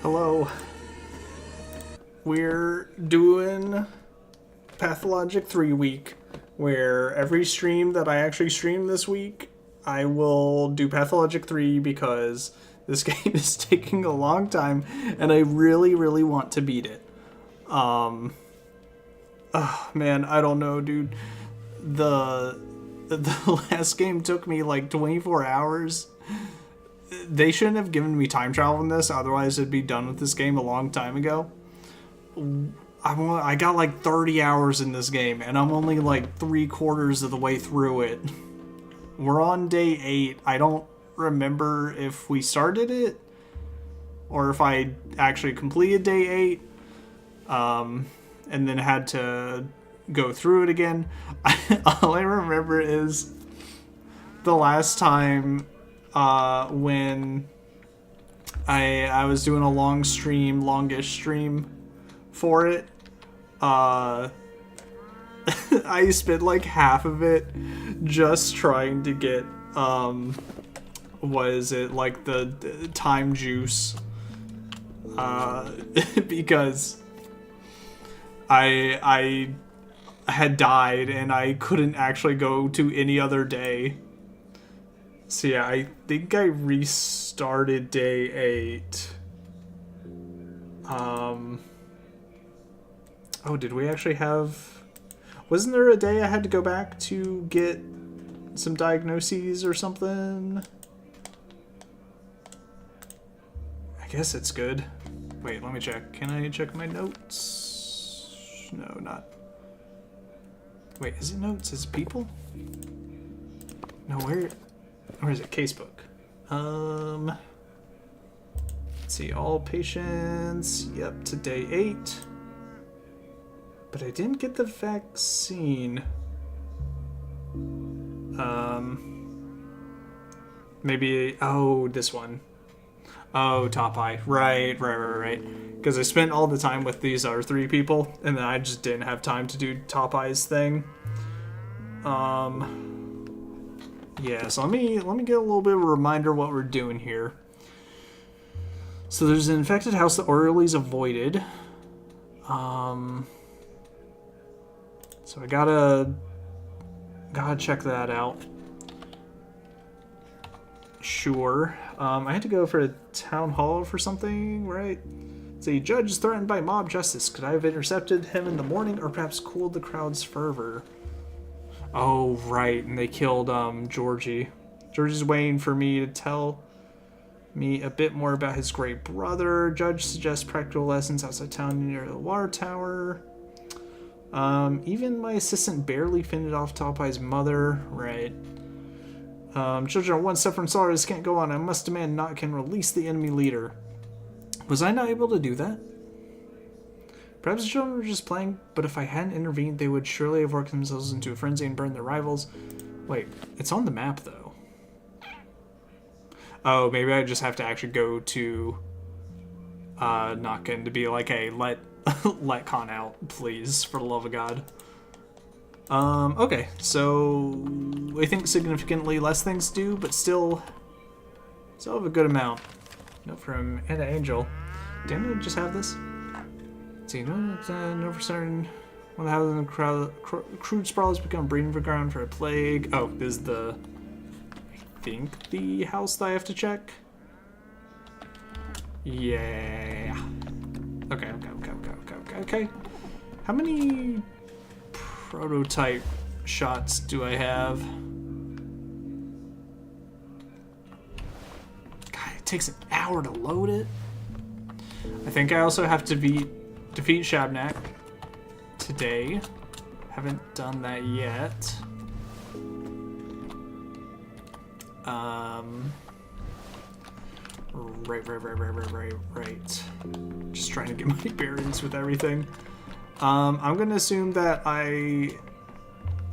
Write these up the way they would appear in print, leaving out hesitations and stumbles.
Hello. We're doing Pathologic 3 week, where every stream that I actually stream this week, I will do Pathologic 3 because this game is taking a long time and I really, really want to beat it. Oh man, I don't know, dude. The last game took me like 24 hours. They shouldn't have given me time travel in this, otherwise I'd be done with this game a long time ago. I got like 30 hours in this game, and I'm only like 3/4 of the way through it. We're on day 8. I don't remember if we started it, or if I actually completed day 8, and then had to go through it again. All I remember is the last time when I was doing a longish stream for it. I spent like half of it just trying to get was it like the time juice, because I had died and I couldn't actually go to any other day. So yeah, I think I restarted day 8. Oh, did we actually have... Wasn't there a day I had to go back to get some diagnoses or something? I guess it's good. Wait, let me check. Can I check my notes? No, not... Wait, is it notes? Is it people? No, where is it? Casebook. Let's see, all patients. Yep, to day 8. But I didn't get the vaccine. Maybe, oh, this one. Oh, top eye. Right. Because I spent all the time with these other 3 people, and then I just didn't have time to do top eye's thing. Yeah, so let me get a little bit of a reminder what we're doing here. So there's an infected house that Orioles avoided. So I gotta check that out. Sure. I had to go for a town hall for something, right? The judge is threatened by mob justice. Could I have intercepted him in the morning, or perhaps cooled the crowd's fervor? Oh, right, and they killed Georgie. Georgie's waiting for me to tell me a bit more about his great brother. Judge suggests practical lessons outside town near the water tower. Even my assistant barely fended off Top Eye's mother. Right. Children are one step from sorrow. This can't go on. I must demand Not can release the enemy leader. Was I not able to do that? Perhaps the children were just playing, but if I hadn't intervened, they would surely have worked themselves into a frenzy and burned their rivals. Wait, it's on the map, though. Oh, maybe I just have to actually go to Knockin' to be like, hey, let Con out, please, for the love of God. Okay, so I think significantly less things do, but still have a good amount. Note from Anna Angel. Damn it, just have this. Let's see, no for certain. One of the houses in the crude sprawl has become a breeding ground for a plague. Oh, this is I think the house that I have to check. Yeah. Okay. How many prototype shots do I have? God, it takes an hour to load it. I think I also have to defeat Shabnak today. Haven't done that yet. Right. Just trying to get my bearings with everything. I'm gonna assume that I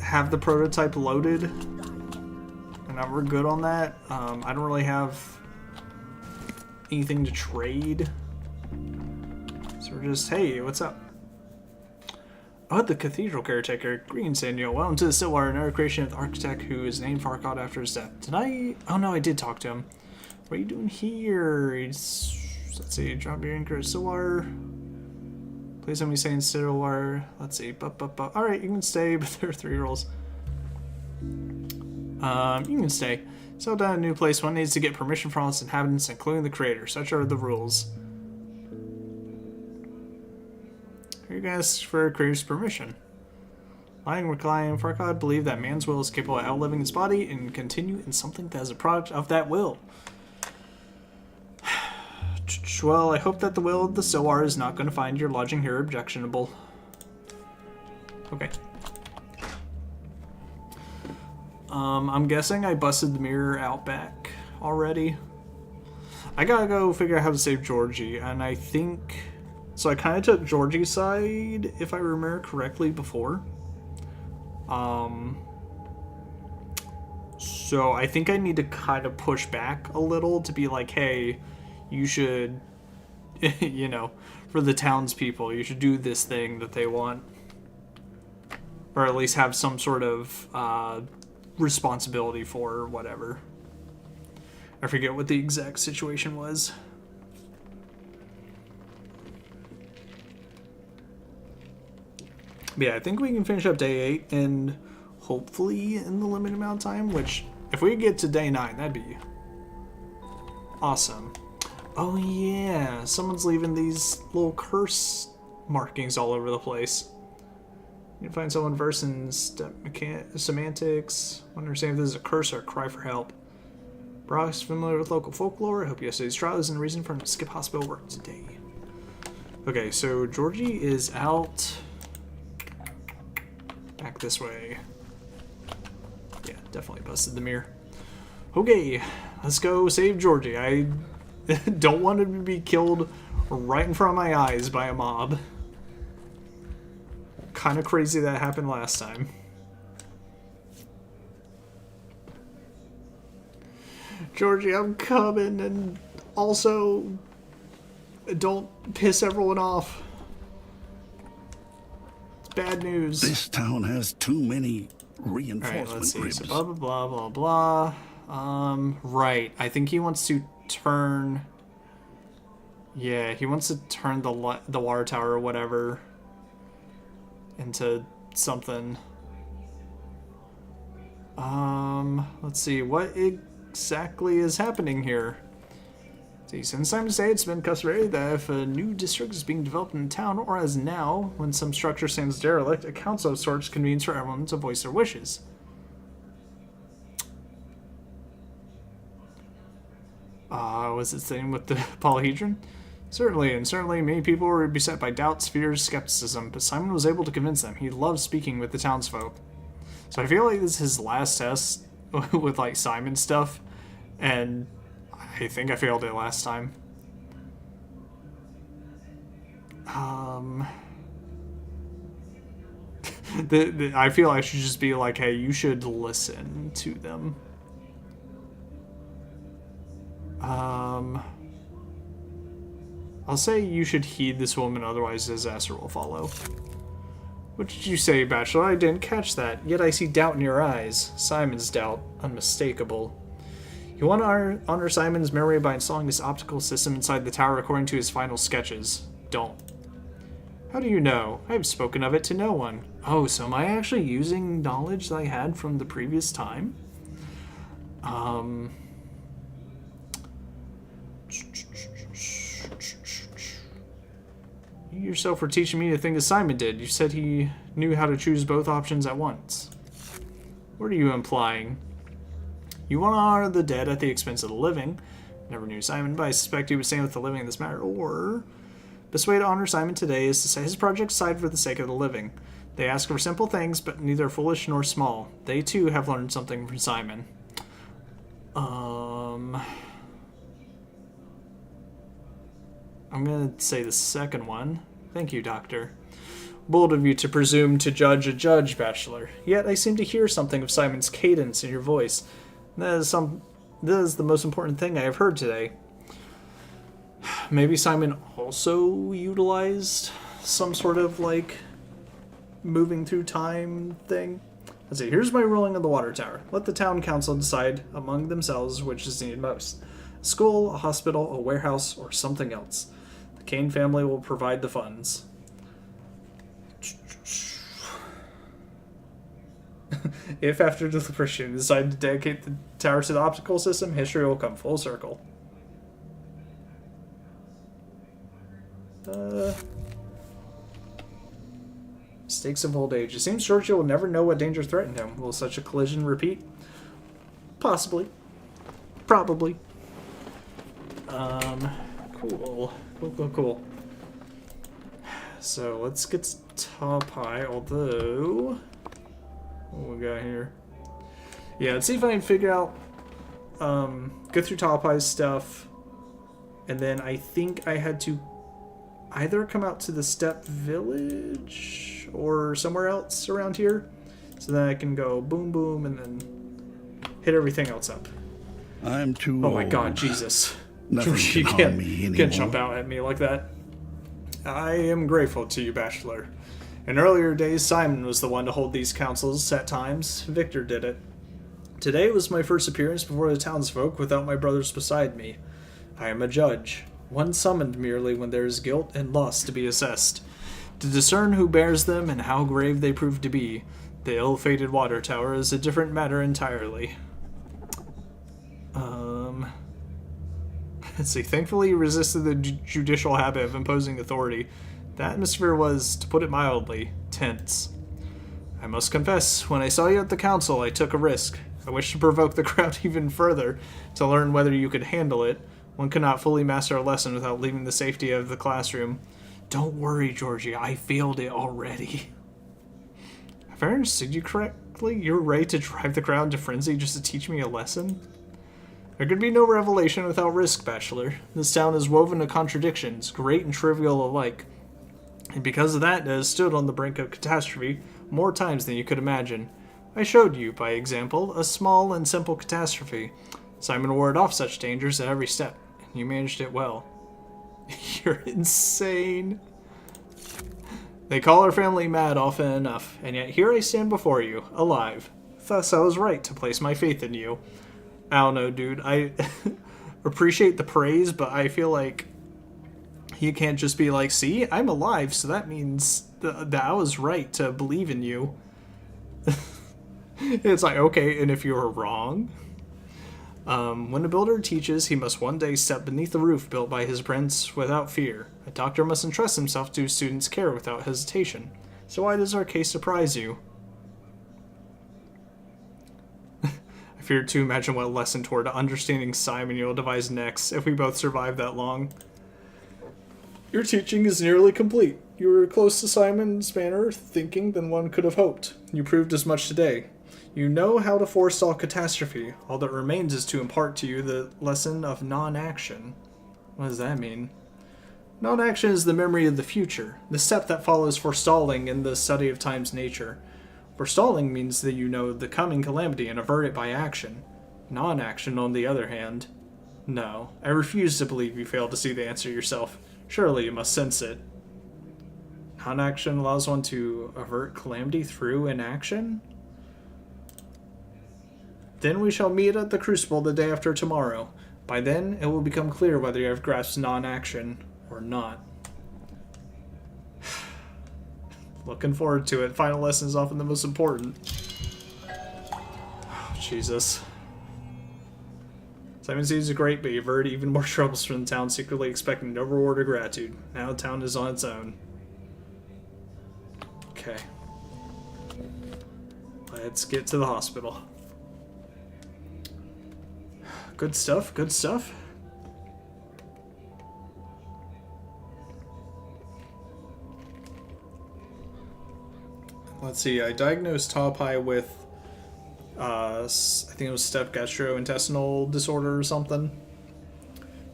have the prototype loaded, and that we're good on that. I don't really have anything to trade, so we're just, hey, what's up? Oh, the cathedral caretaker. Greetings, Daniel. Welcome to the Stillwater, another creation of the architect who is named Farquaad after his death. Did I? Oh no, I did talk to him. What are you doing here? He's So let's see, drop your anchor at Sawar. Please let me say instead of Sawar. Let's see, alright, you can stay, but there are 3 rolls. You can stay. Settle down in a new place, one needs to get permission from all its inhabitants, including the creator. Such are the rules. Here you guys for creator's permission. Lying, Recline, and Farkad believe that man's will is capable of outliving his body and continue in something that is a product of that will. Well, I hope that the will of the Soar is not going to find your lodging here objectionable. Okay. I'm guessing I busted the mirror out back already. I gotta go figure out how to save Georgie, and I think... So I kind of took Georgie's side, if I remember correctly, before. So I think I need to kind of push back a little to be like, hey, you should, you know, for the townspeople, you should do this thing that they want. Or at least have some sort of responsibility for, or whatever. I forget what the exact situation was. But yeah, I think we can finish up day 8 and hopefully in the limited amount of time, which if we get to day 9, that'd be awesome. Oh yeah, someone's leaving these little curse markings all over the place. You can find someone versed in semantics. Want to understand if this is a curse or a cry for help. Brock's familiar with local folklore. I hope yesterday's trial isn't a reason for him to skip hospital work today. Okay, so Georgie is out back this way. Yeah, definitely busted the mirror. Okay, let's go save Georgie. I don't want him to be killed right in front of my eyes by a mob. Kind of crazy that happened last time. Georgie, I'm coming, and also don't piss everyone off. It's bad news. This town has too many reinforcement Alright, let's see. ribs. So blah, blah, blah, blah, blah. Right. I think he wants to turn... Yeah, he wants to turn the water tower or whatever into something. Let's see. What exactly is happening here? See, since time to say, it's been customary that if a new district is being developed in town, or as now, when some structure stands derelict, a council of sorts convenes for everyone to voice their wishes. Was it saying with the polyhedron? Certainly, many people were beset by doubts, fears, skepticism, but Simon was able to convince them. He loved speaking with the townsfolk. So I feel like this is his last test with, like, Simon stuff, and I think I failed it last time. I feel I should just be like, hey, you should listen to them. I'll say you should heed this woman, otherwise disaster will follow. What did you say, Bachelor? I didn't catch that. Yet I see doubt in your eyes. Simon's doubt. Unmistakable. You want to honor Simon's memory by installing this optical system inside the tower according to his final sketches. Don't. How do you know? I have spoken of it to no one. Oh, so am I actually using knowledge that I had from the previous time? You yourself were teaching me the thing that Simon did. You said he knew how to choose both options at once. What are you implying? You want to honor the dead at the expense of the living. Never knew Simon, but I suspect he would stand with the living in this matter. Or, the best way to honor Simon today is to set his project aside for the sake of the living. They ask for simple things, but neither foolish nor small. They too have learned something from Simon. I'm gonna say the second one. Thank you, Doctor. Bold of you to presume to judge a judge, Bachelor. Yet I seem to hear something of Simon's cadence in your voice. That is the most important thing I have heard today. Maybe Simon also utilized some sort of, like, moving through time thing. Let's see, here's my ruling on the water tower. Let the town council decide among themselves which is needed most. School, a hospital, a warehouse, or something else. The Kane family will provide the funds. If after deliberation you decide to dedicate the tower to the optical system, history will come full circle. Mistakes of old age. It seems Giorgio will never know what danger threatened him. Will such a collision repeat? Possibly. Probably. Cool. Cool. So, let's get to top high, although... What we got here? Yeah, let's see if I can figure out... go through top high stuff. And then I think I had to either come out to the Steppe Village or somewhere else around here. So then I can go boom boom and then hit everything else up. I'm too Oh my old. god, Jesus. Nothing You can harm me anymore. can't jump out at me like that. I am grateful to you, Bachelor. In earlier days, Simon was the one to hold these councils at times. Victor did it. Today was my first appearance before the townsfolk without my brothers beside me. I am a judge, one summoned merely when there is guilt and loss to be assessed. To discern who bears them and how grave they prove to be, the ill-fated water tower is a different matter entirely. Let's see. Thankfully, he resisted the judicial habit of imposing authority. The atmosphere was, to put it mildly, tense. I must confess, when I saw you at the council, I took a risk. I wished to provoke the crowd even further, to learn whether you could handle it. One cannot fully master a lesson without leaving the safety of the classroom. Don't worry, Georgie, I failed it already. Have I understood you correctly? You're ready to drive the crowd into frenzy just to teach me a lesson? There could be no revelation without risk, Bachelor. This town is woven of contradictions, great and trivial alike. And because of that, it has stood on the brink of catastrophe more times than you could imagine. I showed you, by example, a small and simple catastrophe. Simon warded off such dangers at every step, and you managed it well. You're insane. They call our family mad often enough, and yet here I stand before you, alive. Thus I was right to place my faith in you. I don't know, dude. I appreciate the praise, but I feel like you can't just be like, see, I'm alive, so that means that I was right to believe in you. It's like, okay, and if you were wrong? When a builder teaches, he must one day step beneath the roof built by his prince without fear. A doctor must entrust himself to his student's care without hesitation. So why does our case surprise you? I fear to imagine what lesson toward understanding Simon you'll devise next if we both survive that long. Your teaching is nearly complete. You were close to Simon's manner of thinking than one could have hoped. You proved as much today. You know how to forestall catastrophe. All that remains is to impart to you the lesson of non-action. What does that mean? Non-action is the memory of the future, the step that follows forestalling in the study of time's nature. Forestalling means that you know the coming calamity and avert it by action. Non-action, on the other hand. No, I refuse to believe you failed to see the answer yourself. Surely you must sense it. Non-action allows one to avert calamity through inaction? Then we shall meet at the Crucible the day after tomorrow. By then, it will become clear whether you have grasped non-action or not. Looking forward to it. Final lesson is often the most important. Oh, Jesus. Simon sees great, but he averted even more troubles from the town, secretly expecting no reward or gratitude. Now the town is on its own. Okay. Let's get to the hospital. Good stuff, good stuff. Let's see, I diagnosed Top High with, I think it was step gastrointestinal disorder or something.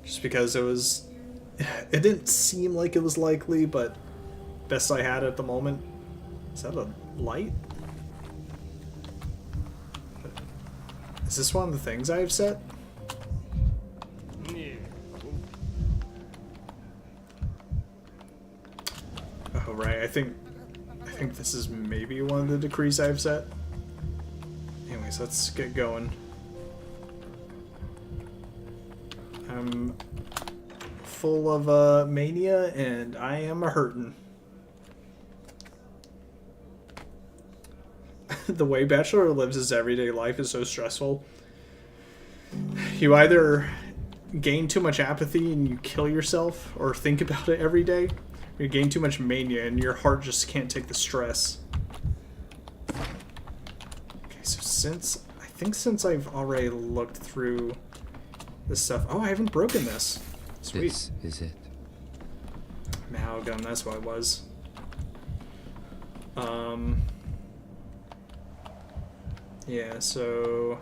Just because it didn't seem like it was likely, but best I had at the moment. Is that a light? Is this one of the things I've set? Oh, right, I think this is maybe one of the decrees I've set. Anyways, let's get going. am full of mania, and I am a hurtin'. The way Bachelor lives his everyday life is so stressful. You either gain too much apathy and you kill yourself, or think about it every day, or you gain too much mania and your heart just can't take the stress. Okay, so since I've already looked through this stuff. Oh, I haven't broken this. Sweet. This is it. Amalgam, that's what it was. Yeah, so...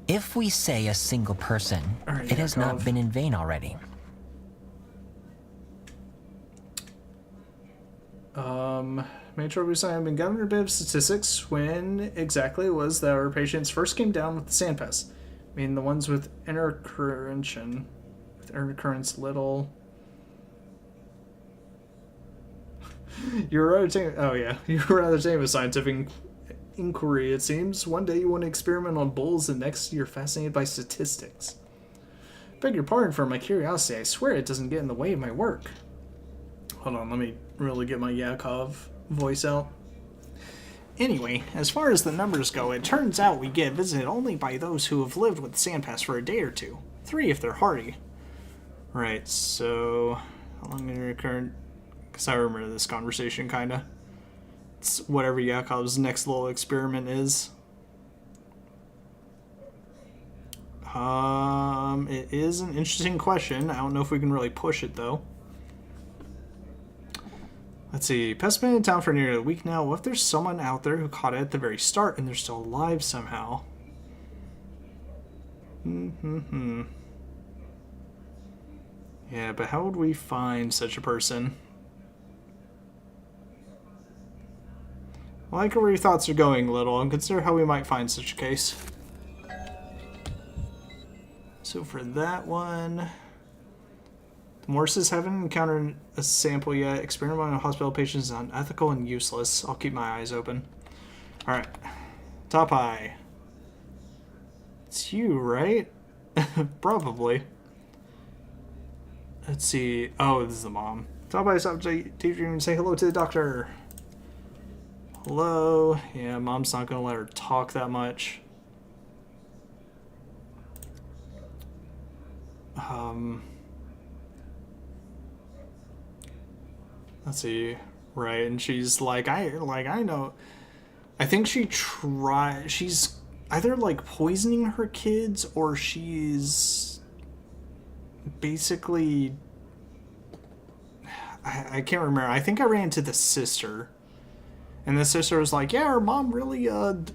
If we say a single person, Alright, it has not been in vain already. Made sure we signed up and got a bit of statistics. When exactly it was that our patients first came down with the sand pest? I mean, the ones with intercurrence little... You were rather saying a scientific inquiry, it seems. One day you want to experiment on bulls, and next you're fascinated by statistics. Beg your pardon for my curiosity. I swear it doesn't get in the way of my work. Hold on, let me really get my Yakov voice out. Anyway, as far as the numbers go, it turns out we get visited only by those who have lived with the sand pest for a day or two. 3 if they're hardy. Right, so... How long did it recur? Because I remember this conversation, kinda. It's whatever Yakov's next little experiment is. It is an interesting question. I don't know if we can really push it, though. Let's see. Pest's been in town for nearly a week now. What if there's someone out there who caught it at the very start and they're still alive somehow? Yeah, but how would we find such a person? I like where your thoughts are going, Little, and consider how we might find such a case. So for that one... The Morses haven't encountered a sample yet. Experimenting on hospital patients is unethical and useless. I'll keep my eyes open. Alright. Top Eye. It's you, right? Probably. Let's see. Oh, this is the mom. Top Eye, stop daydreaming and say hello to the doctor. Hello. Yeah, mom's not gonna let her talk that much. Let's see. Right, and she's like, I know. I think she's either like poisoning her kids or she's basically, I can't remember. I think I ran into the sister. And the sister was like, yeah, our mom really doesn't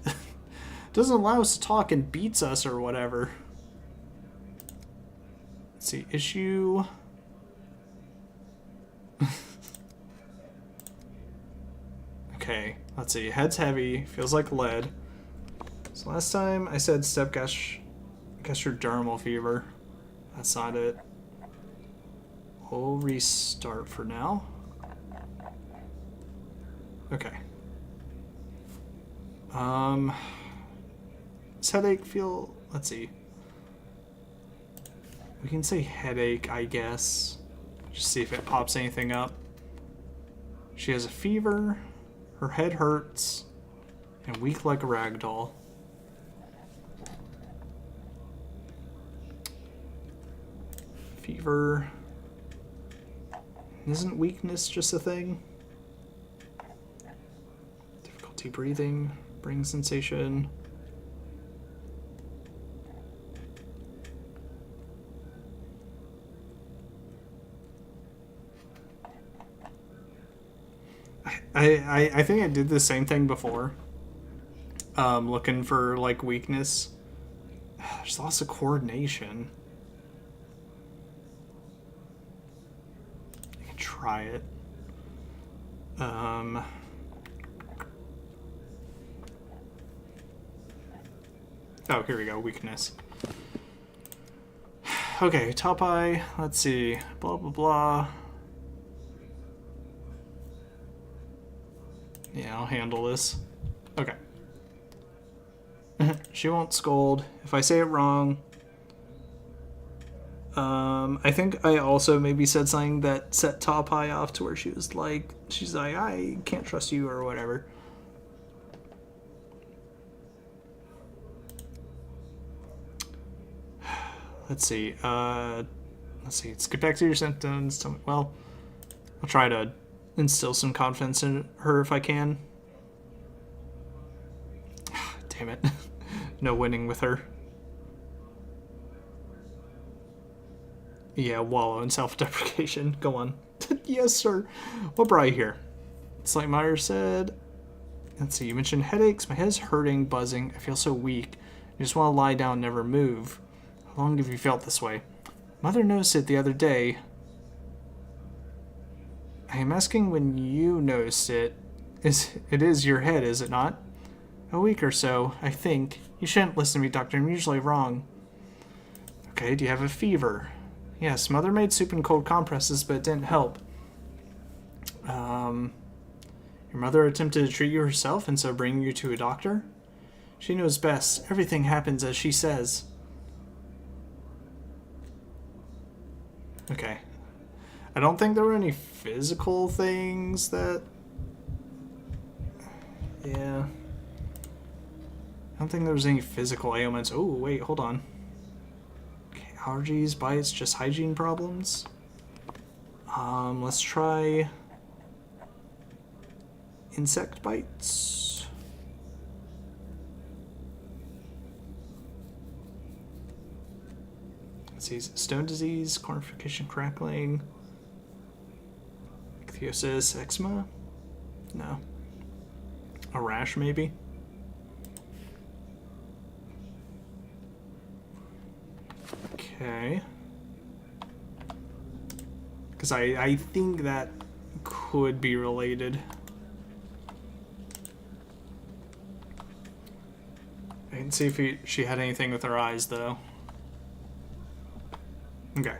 allow us to talk and beats us or whatever. Let's see, issue. Okay, let's see. Head's heavy, feels like lead. So last time I said step gastrodermal fever. That's not it. We'll restart for now. Okay. Does headache feel... Let's see. We can say headache, I guess. Just see if it pops anything up. She has a fever. Her head hurts. And weak like a rag doll. Fever. Isn't weakness just a thing? Difficulty breathing. Brain sensation. I think I did the same thing before. Looking for like weakness. There's lots of coordination. I can try it. Oh, here we go. Weakness. Okay, top eye. Let's see. Blah, blah, blah. Yeah, I'll handle this. Okay. She won't scold. If I say it wrong... I think I also maybe said something that set Top High off to where she's like, I can't trust you or whatever. Let's see. Let's get back to your symptoms. Well, I'll try to instill some confidence in her if I can. Damn it. No winning with her. Yeah, wallow in self-deprecation. Go on. Yes, sir. What brought you here? It's like Meyer said. Let's see, you mentioned headaches. My head's hurting, buzzing. I feel so weak. I just want to lie down and never move. How long have you felt this way? Mother noticed it the other day. I am asking when you noticed it. It is your head, is it not? A week or so, I think. You shouldn't listen to me, doctor. I'm usually wrong. Okay, do you have a fever? Yes, Mother made soup and cold compresses, but it didn't help. Your mother attempted to treat you herself instead of bringing you to a doctor? She knows best. Everything happens as she says. Okay. I don't think there were any physical things that... Yeah. I don't think there was any physical ailments. Oh, wait, hold on. Okay, allergies, bites, just hygiene problems. Let's try... insect bites. Let's see, stone disease, cornification, crackling, ichthyosis, eczema? No. A rash, maybe? Okay. Because I think that could be related. I can see if she had anything with her eyes, though. Okay.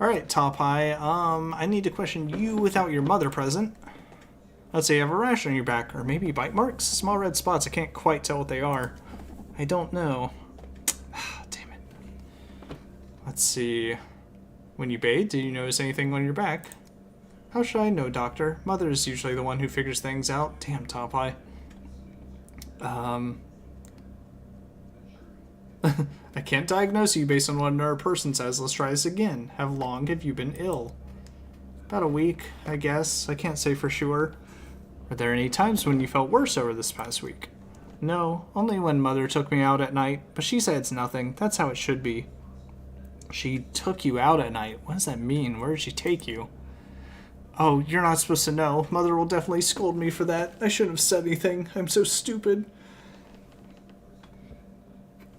Alright, Top High. I need to question you without your mother present. Let's say you have a rash on your back, or maybe bite marks? Small red spots, I can't quite tell what they are. I don't know. Damn it. Let's see. When you bathe, did you notice anything on your back? How should I know, Doctor? Mother is usually the one who figures things out. Damn, Top High. I can't diagnose you based on what another person says. Let's try this again. How long have you been ill? About a week, I guess. I can't say for sure. Were there any times when you felt worse over this past week? No, only when Mother took me out at night, but she said it's nothing. That's how it should be. She took you out at night? What does that mean? Where did she take you? Oh, you're not supposed to know. Mother will definitely scold me for that. I shouldn't have said anything. I'm so stupid.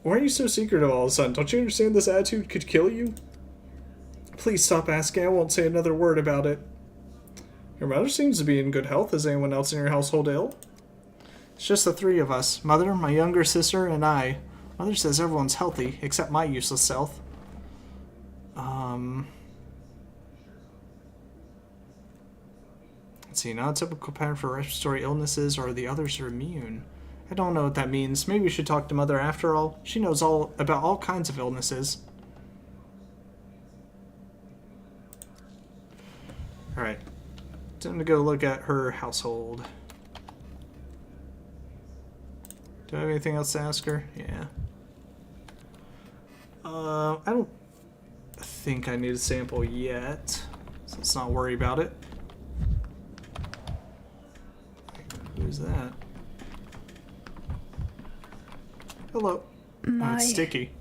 Why are you so secretive all of a sudden? Don't you understand this attitude could kill you? Please stop asking. I won't say another word about it. Your mother seems to be in good health. Is anyone else in your household ill? It's just the three of us. Mother, my younger sister, and I. Mother says everyone's healthy, except my useless self. Let's see, not a typical pattern for respiratory illnesses, or the others are immune. I don't know what that means. Maybe we should talk to Mother after all. She knows all about all kinds of illnesses. Alright. Time to go look at her household. Do I have anything else to ask her? Yeah. I don't think I need a sample yet, so let's not worry about it. Who's that? Hello. Oh, it's Sticky.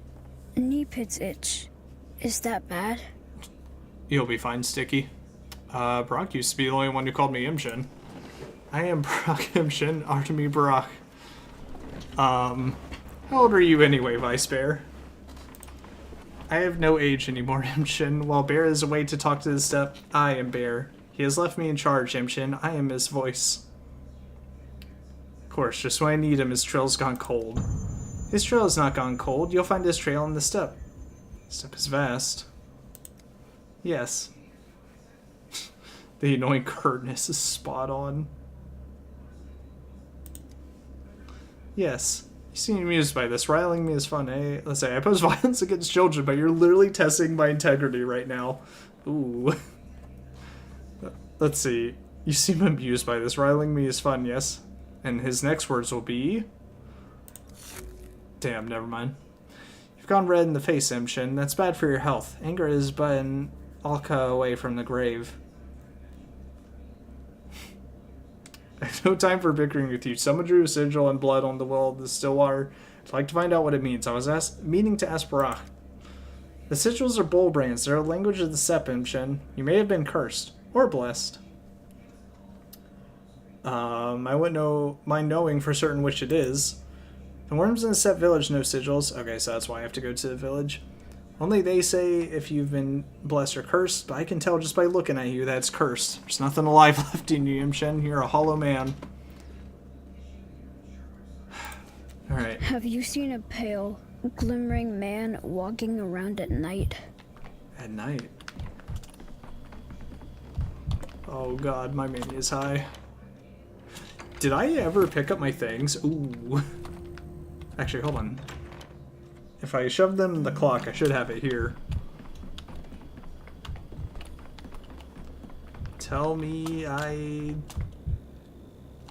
Knee pits itch. Is that bad? You'll be fine, Sticky. Brock used to be the only one who called me Imshin. I am Brock Imshin, Artemy Brock. How old are you anyway, Vice Bear? I have no age anymore, Imshin. While Bear is away to talk to the step, I am Bear. He has left me in charge, Imshin. I am his voice. Of course, just when I need him, his trail's gone cold. His trail has not gone cold. You'll find his trail in the steppe. The steppe is vast. Yes. The annoying curtness is spot on. Yes. You seem amused by this. Riling me is fun, eh? Let's say, I oppose violence against children, but you're literally testing my integrity right now. Ooh. Let's see. You seem amused by this. Riling me is fun, yes? And his next words will be... Damn, never mind. You've gone red in the face, Imshin. That's bad for your health. Anger is but an alka away from the grave. I have no time for bickering with you. Someone drew a sigil and blood on the wall of the still water. I'd like to find out what it means. I was meaning to ask Barak. The sigils are bull brands. They're a language of the Sepp, Imshin. You may have been cursed. Or blessed. I wouldn't mind knowing for certain which it is. The worms in the Sepp village know sigils. Okay, so that's why I have to go to the village. Only they say if you've been blessed or cursed, but I can tell just by looking at you that it's cursed. There's nothing alive left in you, Imshin. You're a hollow man. Alright. Have you seen a pale, glimmering man walking around at night? At night? Oh god, my mania is high. Did I ever pick up my things? Ooh. Actually, hold on. If I shove them in the clock, I should have it here. Tell me I...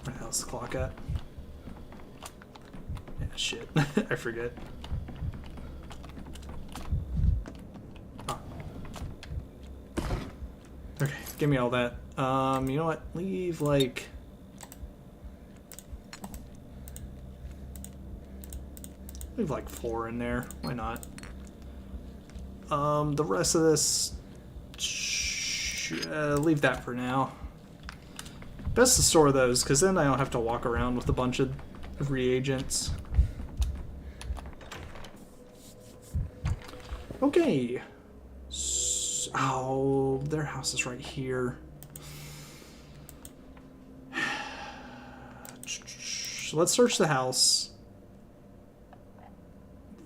Where the hell's the clock at? Yeah, shit. I forget. Oh. Okay, give me all that. You know what? Leave, like... Leave like 4 in there. Why not? The rest of this... leave that for now. Best to store those, because then I don't have to walk around with a bunch of reagents. Okay. Oh, their house is right here. So let's search the house.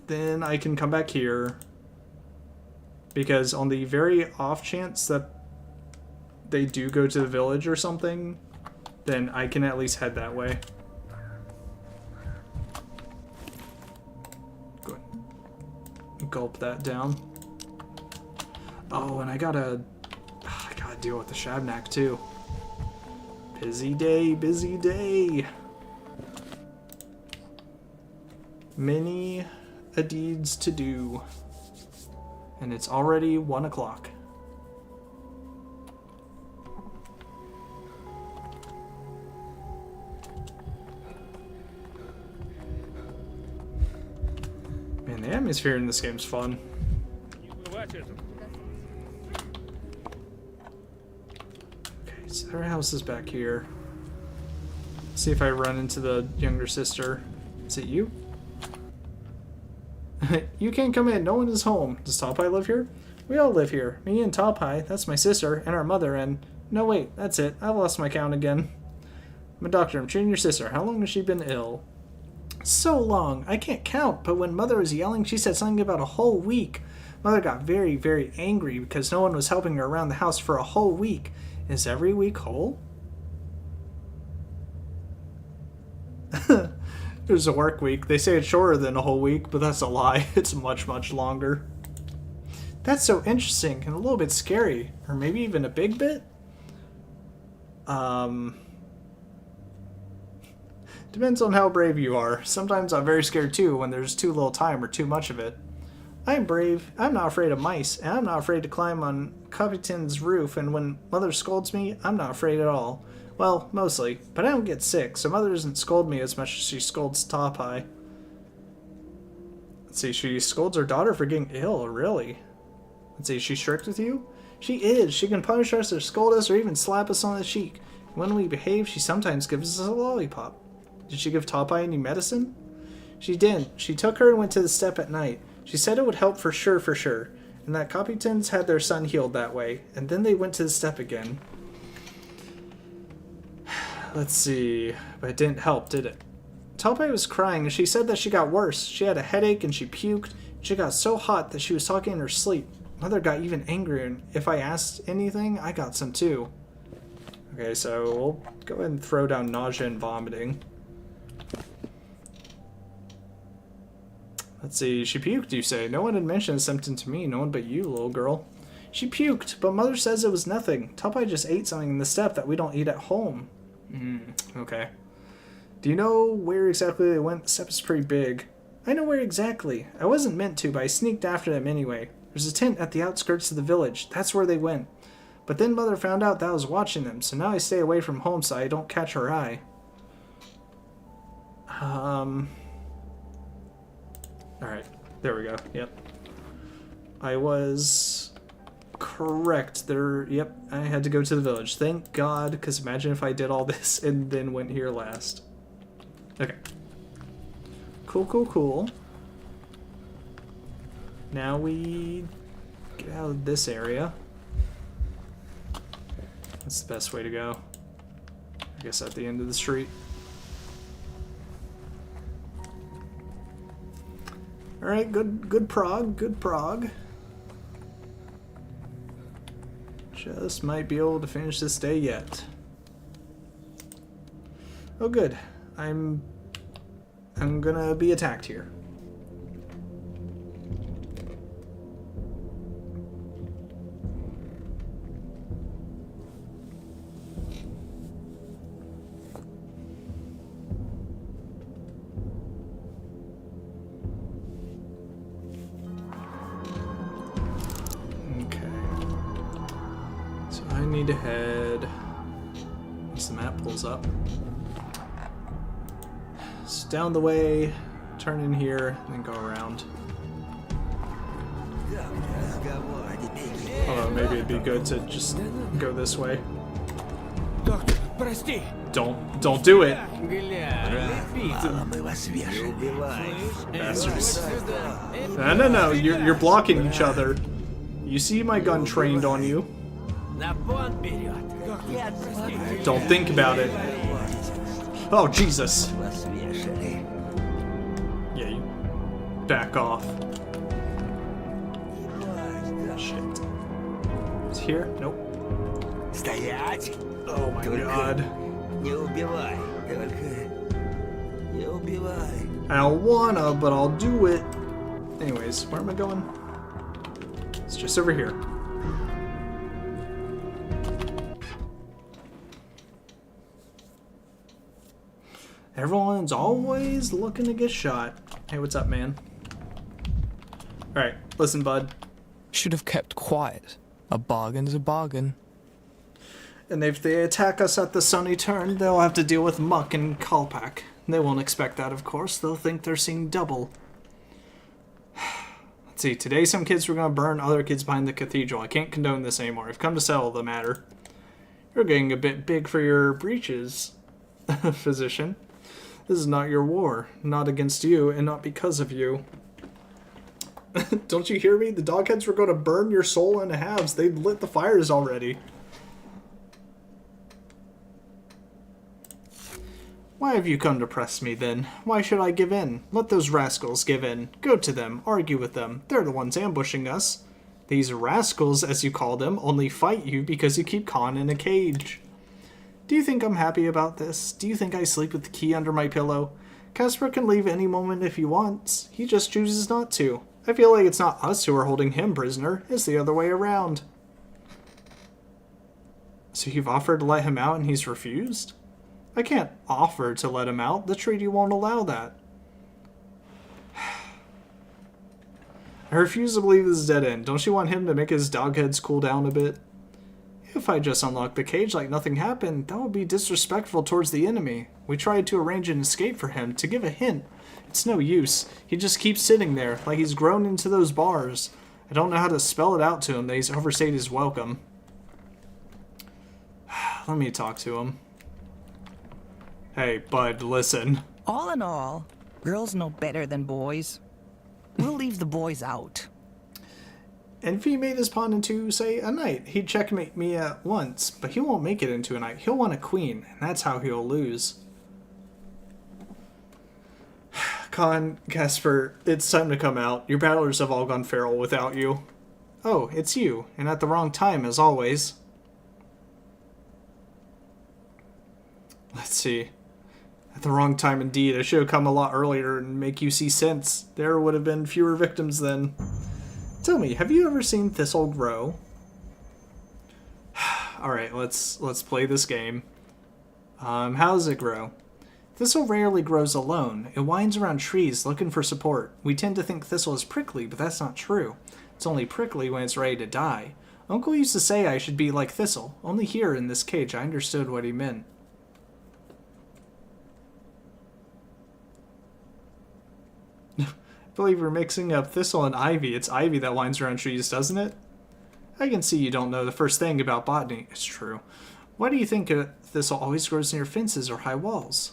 Then I can come back here. Because on the very off chance that they do go to the village or something, then I can at least head that way. Go ahead. Gulp that down. Oh, and I gotta deal with the Shabnak too. Busy day, busy day. Many a deeds to do. And it's already 1 o'clock. Man, the atmosphere in this game's fun. Okay, so her house is back here. See if I run into the younger sister. Is it you? You can't come in. No one is home. Does Tapai live here? We all live here. Me and Tapai, that's my sister, and our mother, and... No, wait, that's it. I've lost my count again. I'm a doctor. I'm treating your sister. How long has she been ill? So long. I can't count, but when Mother was yelling, she said something about a whole week. Mother got very, very angry because no one was helping her around the house for a whole week. Is every week whole? There's a work week. They say it's shorter than a whole week, but that's a lie. It's much, much longer. That's so interesting and a little bit scary. Or maybe even a big bit? Depends on how brave you are. Sometimes I'm very scared too when there's too little time or too much of it. I'm brave. I'm not afraid of mice, and I'm not afraid to climb on Capitan's roof, and when Mother scolds me, I'm not afraid at all. Well, mostly, but I don't get sick, so Mother doesn't scold me as much as she scolds Tapai. Let's see, she scolds her daughter for getting ill, really? Let's see, she's strict with you? She is. She can punish us or scold us or even slap us on the cheek. When we behave, she sometimes gives us a lollipop. Did she give Tapai any medicine? She didn't. She took her and went to the steppe at night. She said it would help for sure, and that Capitans had their son healed that way, and then they went to the steppe again. Let's see, but it didn't help, did it? Tapai was crying, and she said that she got worse. She had a headache, and she puked. She got so hot that she was talking in her sleep. Mother got even angrier, and if I asked anything, I got some too. Okay, so we'll go ahead and throw down nausea and vomiting. Let's see. She puked, you say. No one had mentioned something to me. No one but you, little girl. She puked, but Mother says it was nothing. Tupai just ate something in the step that we don't eat at home. Okay. Do you know where exactly they went? The step is pretty big. I know where exactly. I wasn't meant to, but I sneaked after them anyway. There's a tent at the outskirts of the village. That's where they went. But then Mother found out that I was watching them, so now I stay away from home so I don't catch her eye. Alright. There we go. Yep. I was correct. Yep, I had to go to the village. Thank God, because imagine if I did all this and then went here last. Okay. Cool, cool, cool. Now we get out of this area. That's the best way to go. I guess at the end of the street. Alright, good prog, good prog. Just might be able to finish this day yet. Oh good. I'm gonna be attacked here. I need to head, once the map pulls up, it's down the way, turn in here, and then go around. Although maybe it'd be good to just go this way. Don't do it! Bastards. No, you're blocking each other. You see my gun trained on you. Don't think about it. Oh, Jesus. Yeah, you back off. Shit. Is he here? Nope. Oh my God. I don't wanna, but I'll do it. Anyways, where am I going? It's just over here. Everyone's always looking to get shot. Hey, what's up, man? Alright, listen, bud. Should have kept quiet. A bargain's a bargain. And if they attack us at the sunny turn, they'll have to deal with muck and kalpak. They won't expect that, of course. They'll think they're seeing double. Let's see, today some kids were going to burn other kids behind the cathedral. I can't condone this anymore. I've come to settle the matter. You're getting a bit big for your breeches, physician. This is not your war. Not against you, and not because of you. Don't you hear me? The dogheads were going to burn your soul into halves. They'd lit the fires already. Why have you come to press me, then? Why should I give in? Let those rascals give in. Go to them. Argue with them. They're the ones ambushing us. These rascals, as you call them, only fight you because you keep Khan in a cage. Do you think I'm happy about this? Do you think I sleep with the key under my pillow? Casper can leave any moment if he wants. He just chooses not to. I feel like it's not us who are holding him prisoner. It's the other way around. So you've offered to let him out and he's refused? I can't offer to let him out. The treaty won't allow that. I refuse to believe this is dead end. Don't you want him to make his dogheads cool down a bit? If I just unlock the cage like nothing happened, that would be disrespectful towards the enemy. We tried to arrange an escape for him, to give a hint. It's no use. He just keeps sitting there, like he's grown into those bars. I don't know how to spell it out to him that he's overstayed his welcome. Let me talk to him. Hey, bud, listen. All in all, girls know better than boys. We'll leave the boys out. And if he made his pawn into, say, a knight, he'd checkmate me at once, but he won't make it into a knight. He'll want a queen, and that's how he'll lose. Khan, Casper, it's time to come out. Your battlers have all gone feral without you. Oh, it's you, and at the wrong time, as always. Let's see. The wrong time indeed. I should have come a lot earlier and make you see sense. There would have been fewer victims then. Tell me, have you ever seen thistle grow? Alright, let's play this game. How does it grow? Thistle rarely grows alone. It winds around trees looking for support. We tend to think thistle is prickly, but that's not true. It's only prickly when it's ready to die. Uncle used to say I should be like thistle. Only here in this cage I understood what he meant. I believe we're mixing up thistle and ivy. It's ivy that winds around trees, doesn't it? I can see you don't know the first thing about botany. It's true. Why do you think a thistle always grows near fences or high walls?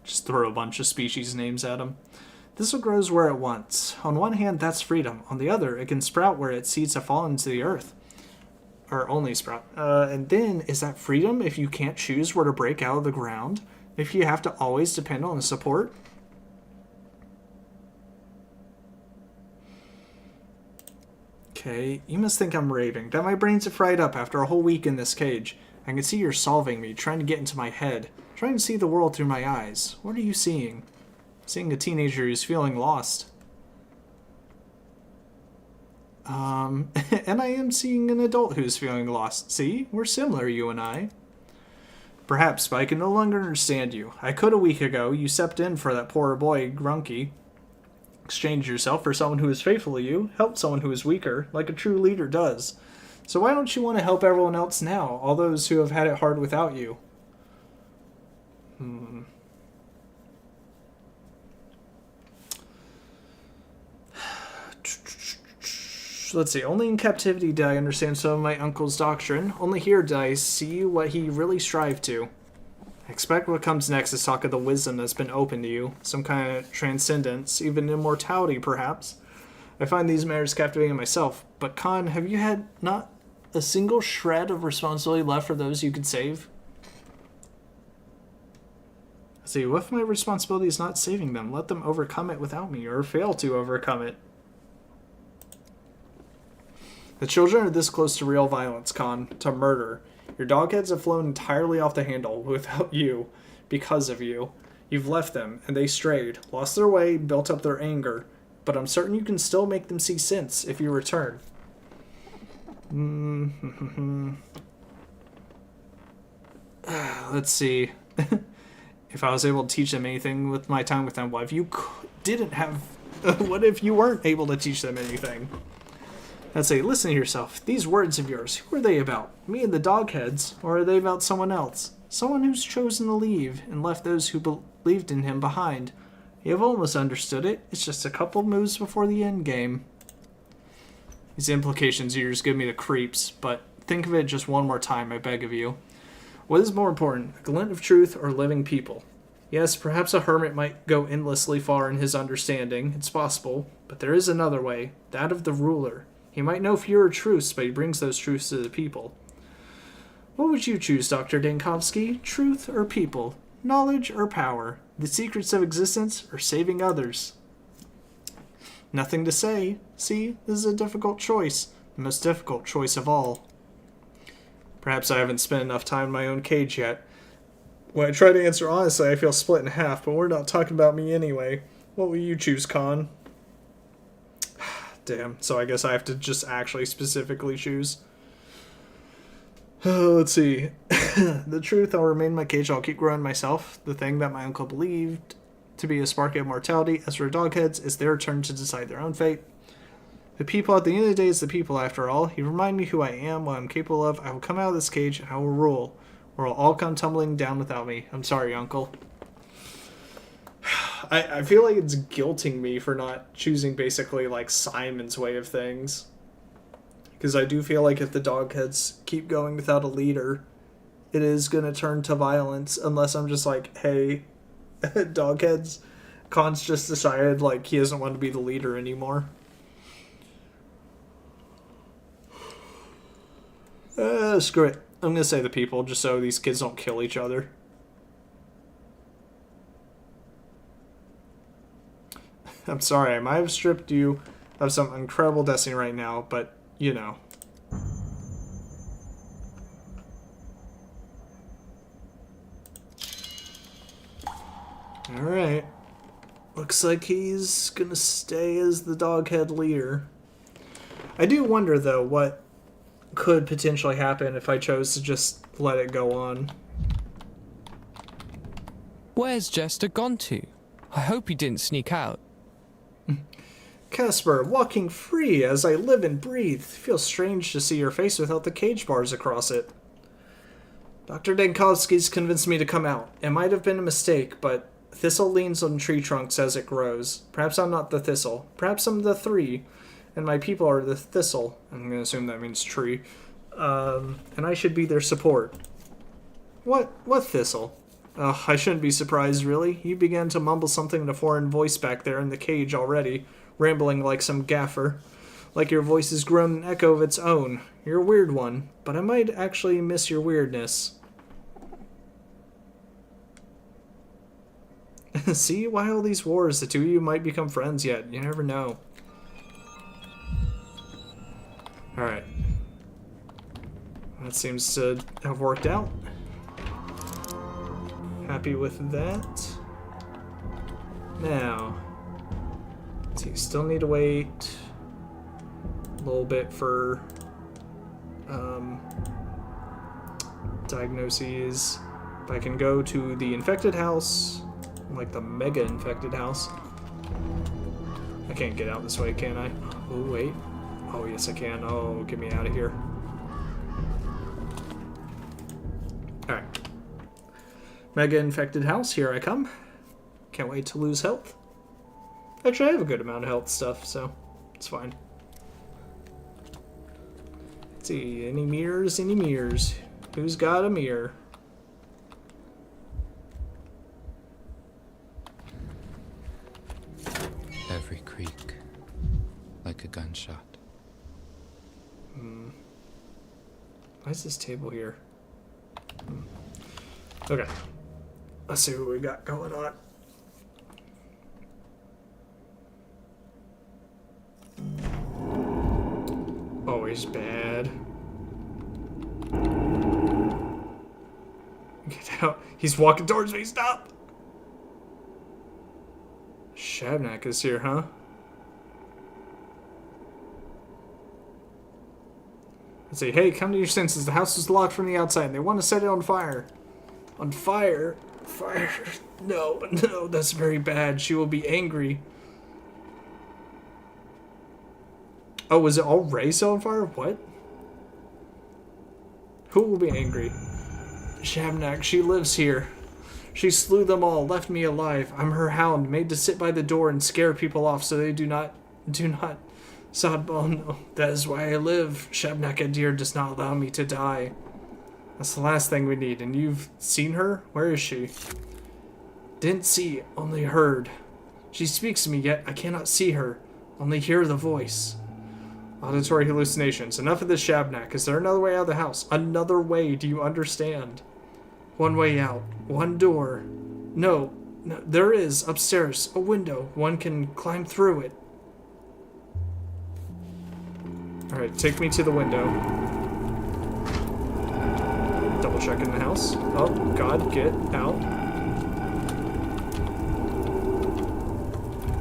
Just throw a bunch of species names at him. Thistle grows where it wants. On one hand, that's freedom. On the other, it can sprout where its seeds have fallen into the earth. Or only sprout. And then, is that freedom if you can't choose where to break out of the ground? If you have to always depend on a support? Okay, you must think I'm raving. That my brains are fried up after a whole week in this cage. I can see you're solving me, trying to get into my head. Trying to see the world through my eyes. What are you seeing? Seeing a teenager who's feeling lost. And I am seeing an adult who's feeling lost. See? We're similar, you and I. Perhaps, but I can no longer understand you. I could a week ago. You stepped in for that poor boy, Grunky. Exchanged yourself for someone who is faithful to you. Helped someone who is weaker, like a true leader does. So why don't you want to help everyone else now? All those who have had it hard without you. Let's see. Only in captivity did I understand some of my uncle's doctrine. Only here did I see what he really strived to. I expect what comes next is talk of the wisdom that's been opened to you. Some kind of transcendence, even immortality, perhaps. I find these matters captivating myself. But Khan, have you had not a single shred of responsibility left for those you could save? Let's see. What if my responsibility is not saving them? Let them overcome it without me, or fail to overcome it. The children are this close to real violence, Khan, to murder. Your dogheads have flown entirely off the handle without you, because of you. You've left them, and they strayed, lost their way, built up their anger. But I'm certain you can still make them see sense if you return. Let's see. If I was able to teach them anything with my time with them, what if you didn't have... what if you weren't able to teach them anything? Let's say, listen to yourself. These words of yours, who are they about? Me and the dogheads? Or are they about someone else? Someone who's chosen to leave and left those who believed in him behind. You have almost understood it. It's just a couple moves before the end game. These implications here just give me the creeps, but think of it just one more time, I beg of you. What is more important, a glint of truth or living people? Yes, perhaps a hermit might go endlessly far in his understanding. It's possible. But there is another way, that of the ruler. He might know fewer truths, but he brings those truths to the people. What would you choose, Dr. Dankovsky? Truth or people? Knowledge or power? The secrets of existence or saving others? Nothing to say. See, this is a difficult choice. The most difficult choice of all. Perhaps I haven't spent enough time in my own cage yet. When I try to answer honestly, I feel split in half, but we're not talking about me anyway. What will you choose, Khan? Damn, so I guess I have to just actually specifically choose. Let's see. The truth, I'll remain in my cage, I'll keep growing myself. The thing that my uncle believed to be a spark of immortality. As for dogheads, it's their turn to decide their own fate. The people, at the end of the day, is the people after all. You remind me who I am, what I'm capable of. I will come out of this cage and I will rule. Or it'll all come tumbling down without me. I'm sorry, Uncle. I feel like it's guilting me for not choosing basically like Simon's way of things. Because I do feel like if the dogheads keep going without a leader, it is going to turn to violence unless I'm just like, hey, dogheads, Khan's just decided like he doesn't want to be the leader anymore. Screw it. I'm going to say the people just so these kids don't kill each other. I'm sorry, I might have stripped you of some incredible destiny right now, but you know. Alright. Looks like he's gonna stay as the doghead leader. I do wonder, though, what could potentially happen if I chose to just let it go on. Where's Jester gone to? I hope he didn't sneak out. Casper, walking free as I live and breathe. Feels strange to see your face without the cage bars across it. Dr. Dankovsky's convinced me to come out. It might have been a mistake, but thistle leans on tree trunks as it grows. Perhaps I'm not the thistle. Perhaps I'm the three, and my people are the thistle. I'm going to assume that means tree. And I should be their support. What thistle? I shouldn't be surprised, really. You began to mumble something in a foreign voice back there in the cage already, rambling like some gaffer. Like your voice has grown an echo of its own. You're a weird one, but I might actually miss your weirdness. See, why all these wars? The two of you might become friends yet. You never know. Alright. That seems to have worked out. Happy with that. Now, let's see, still need to wait a little bit for diagnoses. If I can go to the infected house, like the mega infected house. I can't get out this way, can I? Oh, wait. Oh, yes, I can. Oh, get me out of here. Alright. Mega infected house, here I come. Can't wait to lose health. Actually, I have a good amount of health stuff, so it's fine. Let's see, any mirrors, any mirrors? Who's got a mirror? Every creak, like a gunshot. Why is this table here? Okay. Let's see what we got going on. Always bad. Get out. He's walking towards me. Stop! Shabnak is here, huh? Let's see. Hey, come to your senses. The house is locked from the outside and they want to set it on fire. On fire? Fire? No, no, that's very bad. She will be angry. Oh, was it already set on fire? What? Who will be angry? Shabnak, she lives here. She slew them all, left me alive. I'm her hound, made to sit by the door and scare people off so they do not. Sodball, no. That is why I live. Shabnak dear does not allow me to die. That's the last thing we need, and you've seen her? Where is she? Didn't see, only heard. She speaks to me, yet I cannot see her, only hear the voice. Auditory hallucinations. Enough of this, Shabnak. Is there another way out of the house? Another way, do you understand? One way out. One door. No, there is, upstairs. A window. One can climb through it. Alright, take me to the window. Double check in the house. Oh, God, get out.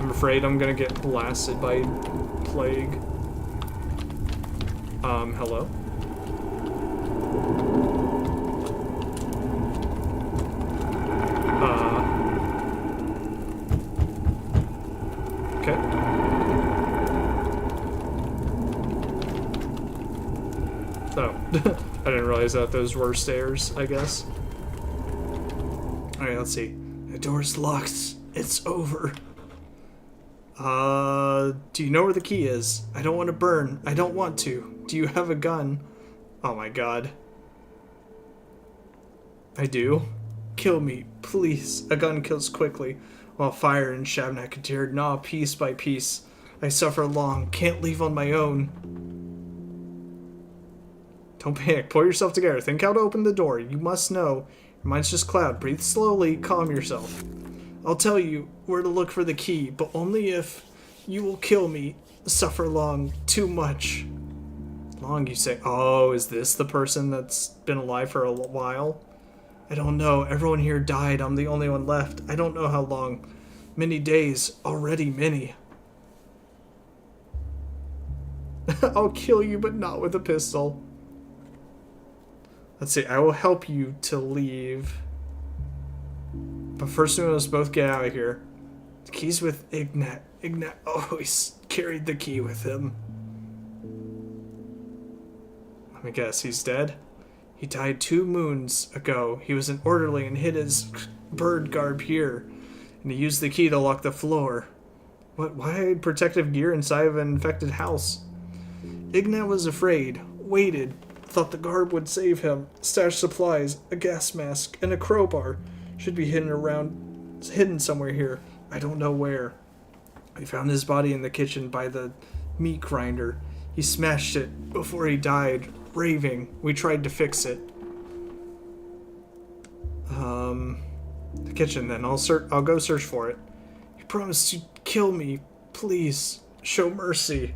I'm afraid I'm gonna get blasted by plague. Hello? Okay. Oh, I didn't realize that those were stairs, I guess. Alright, let's see. The door's locked. It's over. Do you know where the key is? I don't want to burn. I don't want to. Do you have a gun? Oh my god. I do. Kill me, please. A gun kills quickly, while fire and Shabnak gnaw piece by piece. I suffer long, can't leave on my own. Don't panic, pull yourself together. Think how to open the door. You must know. Your mind's just cloud. Breathe slowly, calm yourself. I'll tell you where to look for the key, but only if you will kill me. Suffer long, too much. Long, you say? Oh, is this the person that's been alive for a while? I don't know. Everyone here died. I'm the only one left. I don't know how long. Many days. Already many. I'll kill you, but not with a pistol. Let's see. I will help you to leave. But first we must both get out of here. The key's with Ignat. Ignat. Oh, he's carried the key with him. Let me guess. He's dead? He died 2 moons ago. He was an orderly and hid his bird garb here. And he used the key to lock the floor. What? Why protective gear inside of an infected house? Ignat was afraid. Waited. Thought the garb would save him. Stashed supplies, a gas mask, and a crowbar. Should be hidden somewhere here. I don't know where. We found his body in the kitchen by the meat grinder. He smashed it before he died, raving. We tried to fix it. The kitchen then. I'll go search for it. You promised to kill me. Please, show mercy.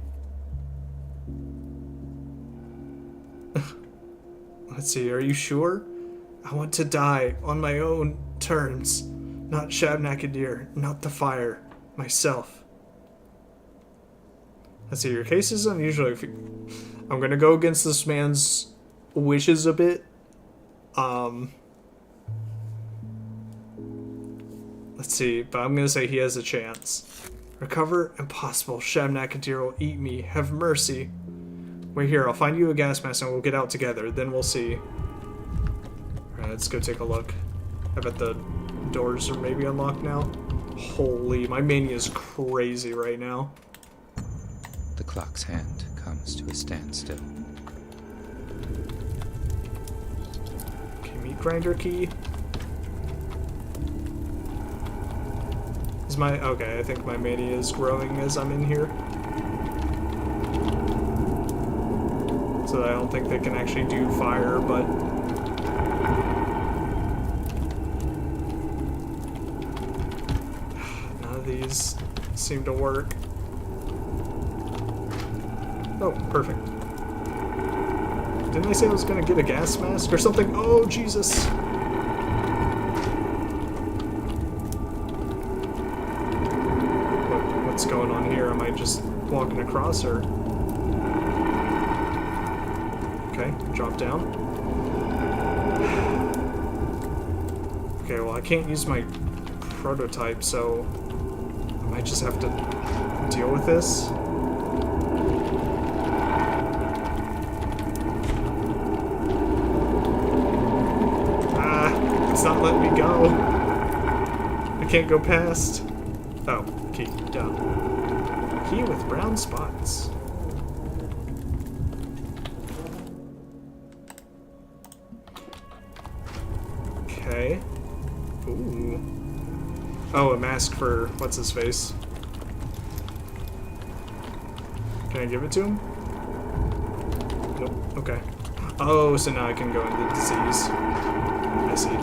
Let's see, are you sure? I want to die on my own terms. Not Shabnakadir, not the fire. Myself. Let's see, your case is unusual. I'm gonna go against this man's wishes a bit. Let's see, but I'm gonna say he has a chance. Recover? Impossible. Shabnakadir will eat me. Have mercy. Wait here, I'll find you a gas mask and we'll get out together. Then we'll see. Alright, let's go take a look. I bet the doors are maybe unlocked now. Holy, my mania is crazy right now. The clock's hand comes to a standstill. Okay, meat grinder key. Is my... Okay, I think my mania is growing as I'm in here. So I don't think they can actually do fire, but... None of these seem to work. Oh, perfect. Didn't I say I was gonna get a gas mask or something? Oh, Jesus! What's going on here? Am I just walking across, or... Okay, drop down. Okay, well I can't use my prototype, so I might just have to deal with this. Ah, it's not letting me go. I can't go past. Oh, key, duh. Key with brown spots. Okay. Ooh. Oh, a mask for what's his face. Can I give it to him? Nope. Okay. Oh, so now I can go into disease. I see.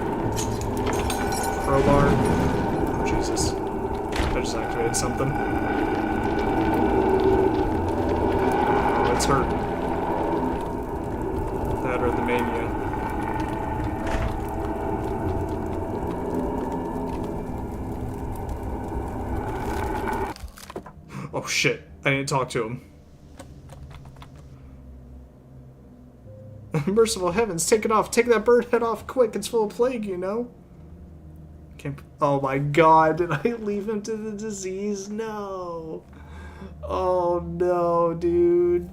Crowbar. Oh, Jesus. I just activated something. Oh, it's hurt. That or the mania. Oh shit, I didn't talk to him. Merciful heavens, take it off. Take that bird head off quick. It's full of plague, you know? Oh my god, did I leave him to the disease? No. Oh no, dude.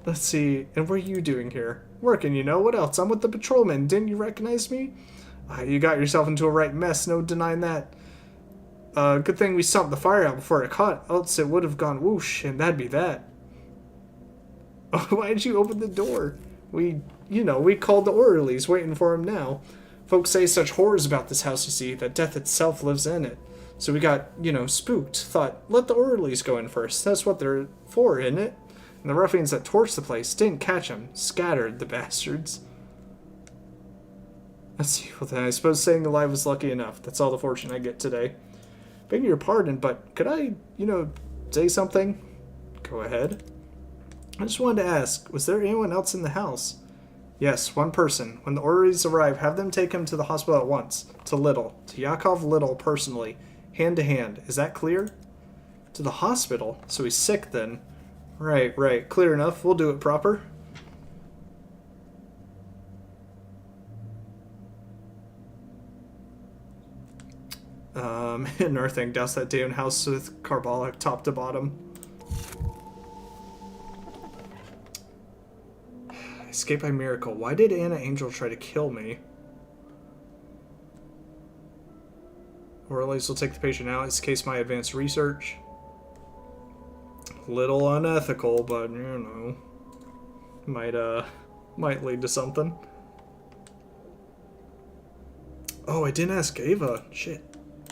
Let's see, and what are you doing here? Working, you know? What else? I'm with the patrolman. Didn't you recognize me? You got yourself into a right mess, no denying that. Good thing we stomped the fire out before it caught, else it would have gone whoosh, and that'd be that. Why did you open the door? We called the orderlies, waiting for him now. Folks say such horrors about this house, you see, that death itself lives in it. So we got, spooked. Thought, let the orderlies go in first. That's what they're for, isn't it? And the ruffians that torched the place didn't catch them. Scattered, the bastards. Let's see, well then I suppose staying alive was lucky enough. That's all the fortune I get today. Begging your pardon, but could I, say something? Go ahead. I just wanted to ask, was there anyone else in the house? Yes, one person. When the orderlies arrive, have them take him to the hospital at once. To Little. To Yakov Little, personally. Hand to hand. Is that clear? To the hospital? So he's sick then. Right, right. Clear enough. We'll do it proper. Another thing. Douse that damn house with carbolic top to bottom. Escape by miracle. Why did Anna Angel try to kill me? Or at least we'll take the patient out. It's case my advanced research. Little unethical, but you know, might lead to something. Oh, I didn't ask Ava. Shit.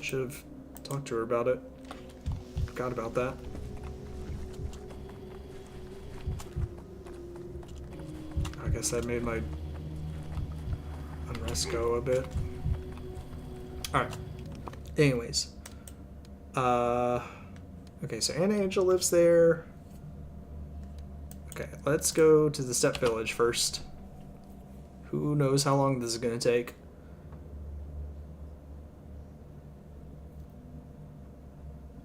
Should have talked to her about it. Forgot about that. I guess that made my unrest go a bit. Alright. Anyways. Okay, so Anna Angel lives there. Okay, let's go to the Step Village first. Who knows how long this is going to take.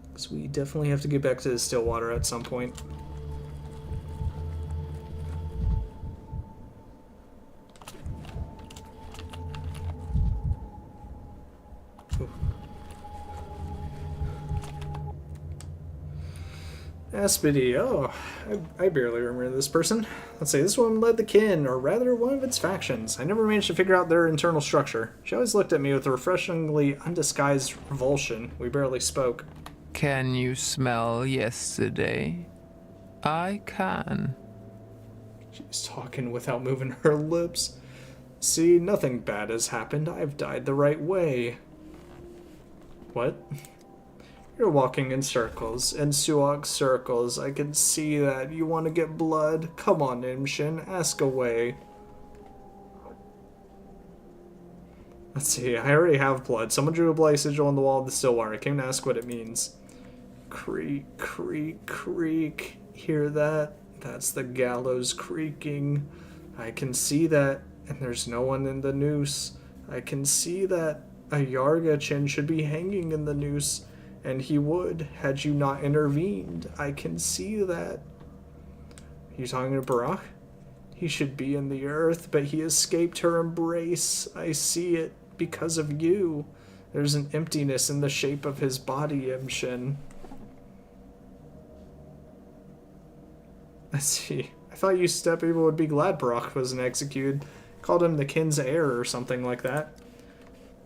Because we definitely have to get back to the Stillwater at some point. Aspity, oh, I barely remember this person. Let's see, this one led the kin, or rather one of its factions. I never managed to figure out their internal structure. She always looked at me with a refreshingly undisguised revulsion. We barely spoke. Can you smell yesterday? I can. She's talking without moving her lips. See, nothing bad has happened. I've died the right way. What? You're walking in circles, in Suok circles. I can see that. You want to get blood? Come on, Imshin, ask away. Let's see, I already have blood. Someone drew a bloody sigil on the wall of the Stillwater. I came to ask what it means. Creak, creak, creak. Hear that? That's the gallows creaking. I can see that, and there's no one in the noose. I can see that a Yargachin should be hanging in the noose. And he would, had you not intervened. I can see that. Are you talking to Barak? He should be in the earth, but he escaped her embrace. I see it because of you. There's an emptiness in the shape of his body, Imshin. Let's see. I thought you step people would be glad Barak wasn't executed. Called him the kin's heir or something like that.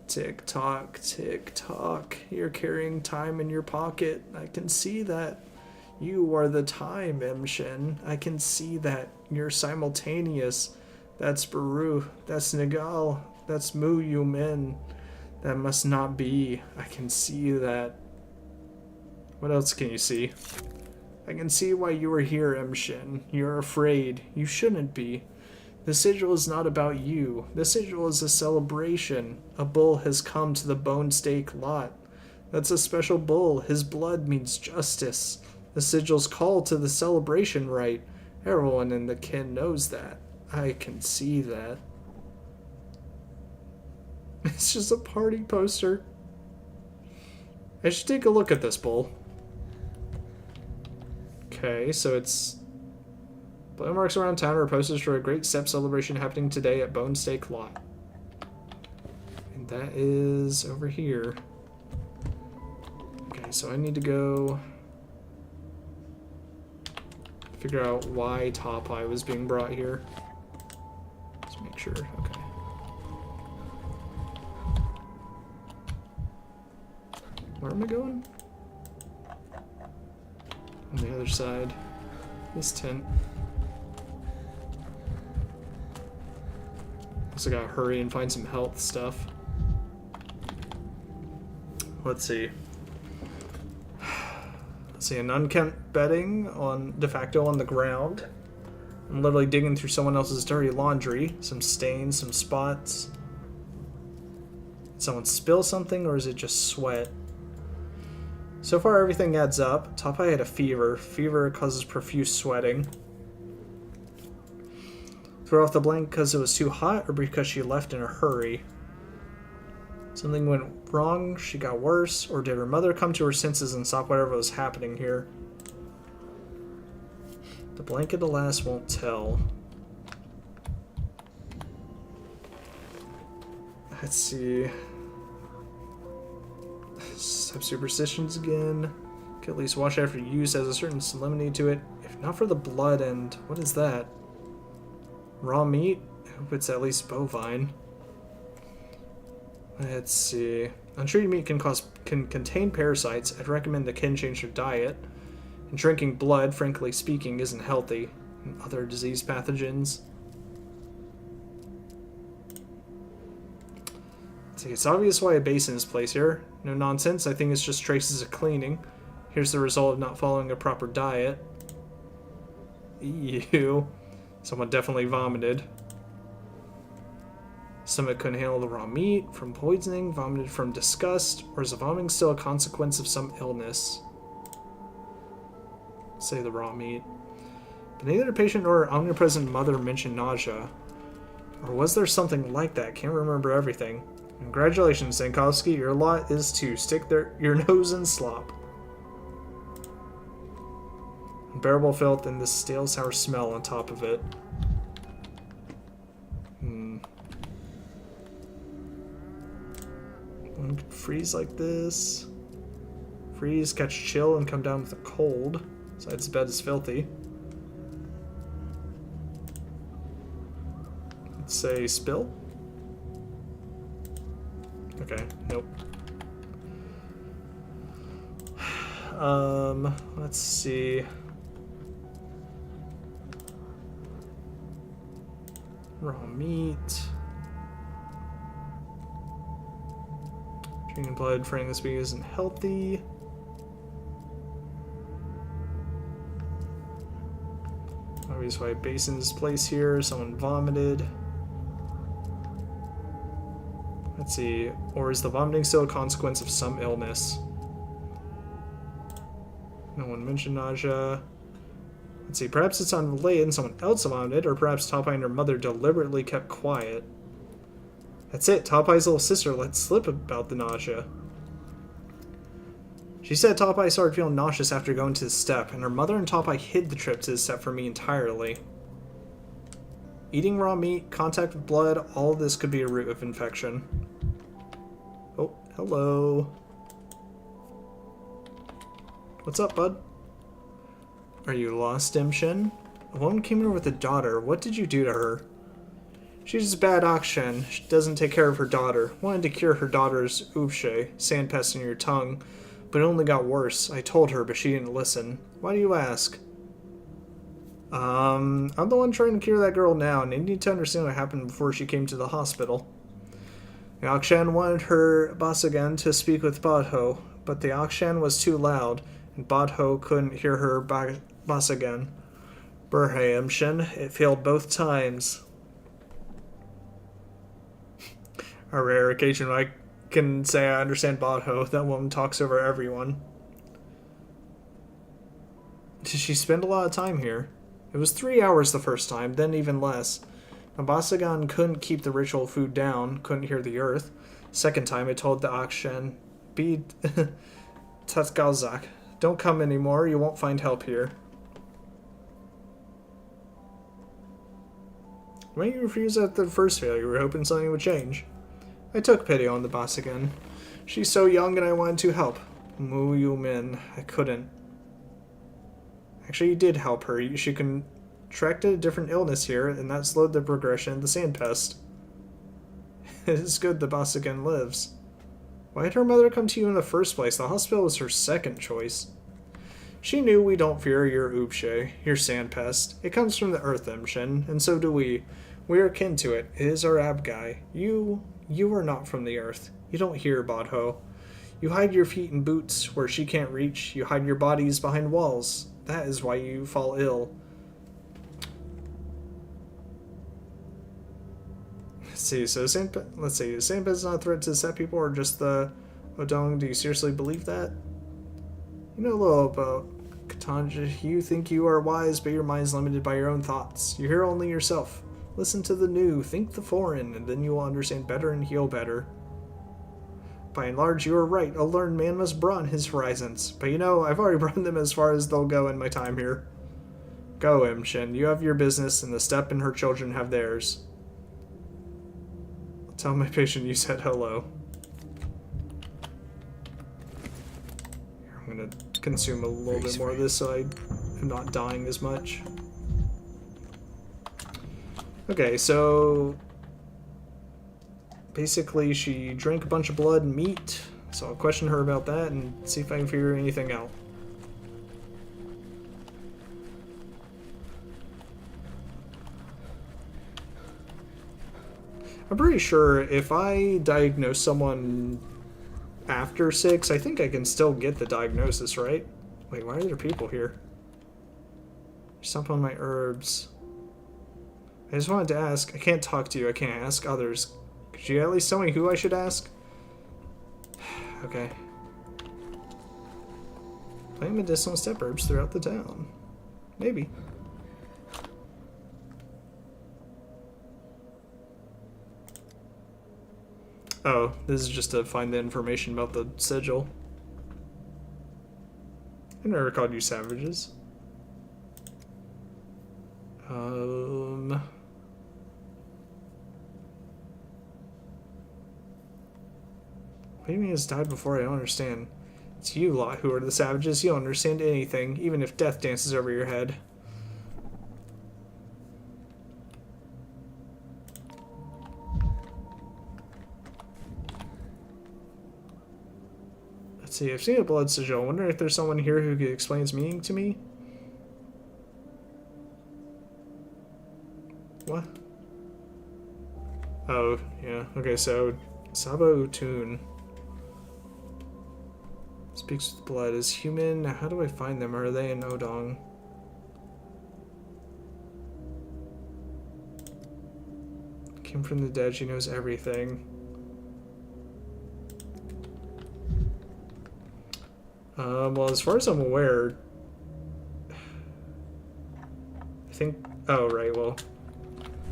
Tick tock, tick tock. You're carrying time in your pocket. I can see that. You are the time, Imshin. I can see that. You're simultaneous. That's Baru. That's Nagal. That's Mu Yumin. That must not be. I can see that. What else can you see? I can see why you are here, Imshin. You're afraid. You shouldn't be. The sigil is not about you. The sigil is a celebration. A bull has come to the Bone Stake lot. That's a special bull. His blood means justice. The sigil's call to the celebration rite. Everyone in the kin knows that. I can see that. It's just a party poster. I should take a look at this bull. Okay, so it's... Landmarks around town are posters for a great step celebration happening today at Bone Stake Lot. And that is over here. Okay, so I need to go figure out why Top Eye was being brought here. Let's make sure. Okay. Where am I going? On the other side. This tent. Also gotta hurry and find some health stuff. Let's see. Let's see, an unkempt bedding on de facto on the ground. I'm literally digging through someone else's dirty laundry. Some stains, some spots. Did someone spill something or is it just sweat? So far everything adds up. Top Eye had a fever. Fever causes profuse sweating. Threw off the blanket because it was too hot or because she left in a hurry? Something went wrong, she got worse, or did her mother come to her senses and stop whatever was happening here? The blanket, alas, won't tell. Let's see. Have superstitions again. Can at least wash after use, has a certain solemnity to it. If not for the blood and... what is that? Raw meat? I hope it's at least bovine. Let's see. Untreated meat can contain parasites. I'd recommend the kin change their diet. And drinking blood, frankly speaking, isn't healthy. And other disease pathogens. Let's see. It's obvious why a basin is placed here. No nonsense. I think it's just traces of cleaning. Here's the result of not following a proper diet. Ew. Someone definitely vomited. Stomach couldn't handle the raw meat from poisoning, vomited from disgust, or is the vomiting still a consequence of some illness? Say the raw meat. But neither the patient nor her omnipresent mother mentioned nausea. Or was there something like that? Can't remember everything. Congratulations, Sankovsky. Your lot is to stick your nose in slop. Unbearable filth and this stale, sour smell on top of it. One could freeze like this. Freeze, catch chill, and come down with a cold. Besides, the bed is filthy. Let's say spill. Okay, nope. Let's see. Raw meat. Drinking blood, frankly speaking, isn't healthy. Obvious why basin's place here. Someone vomited. Let's see. Or is the vomiting still a consequence of some illness? No one mentioned nausea. Let's see. Perhaps it's unrelated and someone else vomited, or perhaps Topeye and her mother deliberately kept quiet. That's it. Topeye's little sister let slip about the nausea. She said Topeye started feeling nauseous after going to the step, and her mother and Topeye hid the trip to the step from me entirely. Eating raw meat, contact with blood, all of this could be a root of infection. Oh, hello. What's up, bud? Are you lost, Dimshin? A woman came here with a daughter. What did you do to her? She's a bad auction. She doesn't take care of her daughter. Wanted to cure her daughter's oopshe, sand pest in your tongue, but it only got worse. I told her, but she didn't listen. Why do you ask? I'm the one trying to cure that girl now, and I need to understand what happened before she came to the hospital. The Akshan wanted her Basagan to speak with Badho, but the Akshan was too loud, and Badho couldn't hear her Basagan. Burhaimshin, it failed both times. A rare occasion when I can say I understand Badho. That woman talks over everyone. Did she spend a lot of time here? It was 3 hours the first time, then even less. Basagan couldn't keep the ritual food down, couldn't hear the earth. Second time, I told the Akshan, be Tatgalzak. Don't come anymore, you won't find help here. Why did you refuse after the first failure? You were hoping something would change. I took pity on the Basagan. She's so young and I wanted to help. Muyumin, I couldn't. Actually, you did help her. She contracted a different illness here, and that slowed the progression of the sand pest. It is good the Basagan lives. Why did her mother come to you in the first place? The hospital was her second choice. She knew we don't fear your oopshe, your sand pest. It comes from the earth, Emshin, and so do we. We are kin to it. It is our Abgai. You are not from the earth. You don't hear, Badho. You hide your feet in boots where she can't reach. You hide your bodies behind walls. That is why you fall ill. Let's see, so let's see, is sand pest is not a threat to the set people or just the Odong? Do you seriously believe that? You know a little about Katanja. You think you are wise, but your mind is limited by your own thoughts. You hear only yourself. Listen to the new, think the foreign, and then you will understand better and heal better. By and large, you are right. A learned man must broaden his horizons. But you know, I've already broadened them as far as they'll go in my time here. Go, Imshin. You have your business, and the steppe and her children have theirs. I'll tell my patient you said hello. I'm gonna consume a little bit more of this so I am not dying as much. Okay, so basically she drank a bunch of blood and meat, so I'll question her about that and see if I can figure anything out. I'm pretty sure if I diagnose someone after 6, I think I can still get the diagnosis, right? Wait, why are there people here? Stomp on my herbs. I just wanted to ask. I can't talk to you. I can't ask others. Could you at least tell me who I should ask? Okay. Plant medicinal steppe herbs throughout the town. Maybe. Oh, this is just to find the information about the sigil. I never called you savages. What do you mean it's died before? I don't understand. It's you lot who are the savages. You don't understand anything, even if death dances over your head. Let's see, I've seen a blood sigil. I wonder if there's someone here who could explain its meaning to me? What? Oh, yeah. Okay, so Sabo Utun speaks with blood. Is human. How do I find them? Are they in Odong? Came from the dead. She knows everything. Well, as far as I'm aware, I think. Oh, right. Well,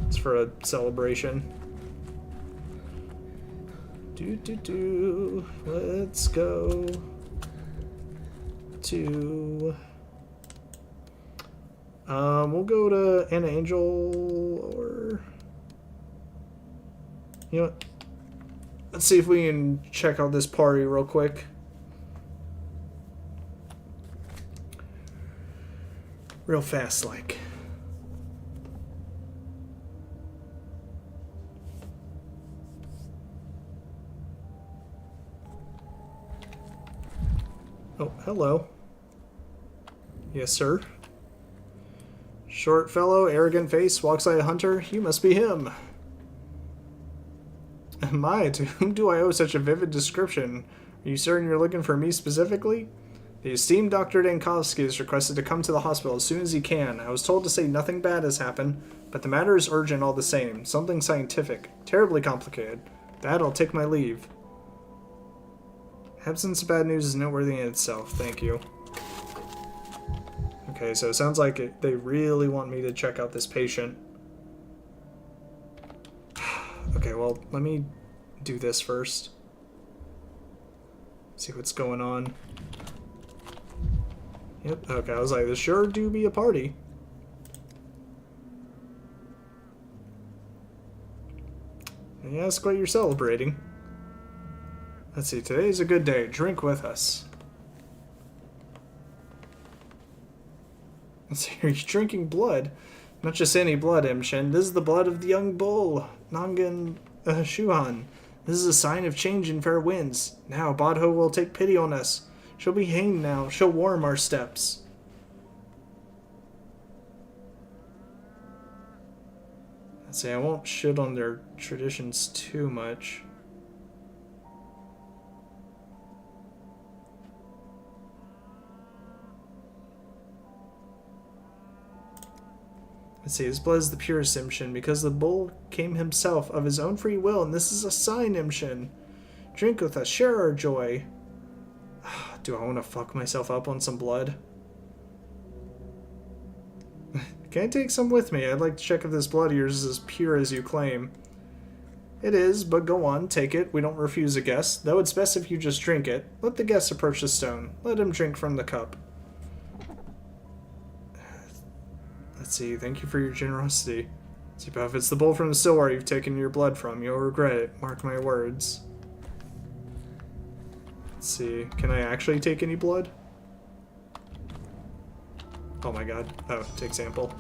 it's for a celebration. Let's go to. We'll go to Anna Angel, or you know what? Let's see if we can check out this party real quick. Real fast, like. Oh, hello. Yes, sir. Short fellow, arrogant face, walks like a hunter. You must be him. My, to whom do I owe such a vivid description? Are you certain you're looking for me specifically? The esteemed Dr. Dankovsky is requested to come to the hospital as soon as he can. I was told to say nothing bad has happened, but the matter is urgent all the same. Something scientific. Terribly complicated. That I'll take my leave. Absence of bad news is noteworthy in itself. Thank you. Okay, so it sounds like they really want me to check out this patient. Okay, well, let me do this first. See what's going on. Yep, okay, I was like, this sure do be a party. And you ask what you're celebrating. Let's see, today's a good day. Drink with us. Let's see, he's drinking blood. Not just any blood, Imshin. This is the blood of the young bull, Nangan Shuhan. This is a sign of change in fair winds. Now, Bodho will take pity on us. She'll be hanged now. She'll warm our steps. Let's see, I won't shit on their traditions too much. Let's see, his blood is the purest, Imshin, because the bull came himself of his own free will, and this is a sign, Imshin. Drink with us, share our joy. Do I want to fuck myself up on some blood? Can I take some with me? I'd like to check if this blood of yours is as pure as you claim. It is, but go on, take it. We don't refuse a guest, though it's best if you just drink it. Let the guest approach the stone. Let him drink from the cup. Let's see, thank you for your generosity. See, but if it's the bowl from the stillwater you've taken your blood from, you'll regret it. Mark my words. Let's see, can I actually take any blood? Oh my god. Oh, take sample.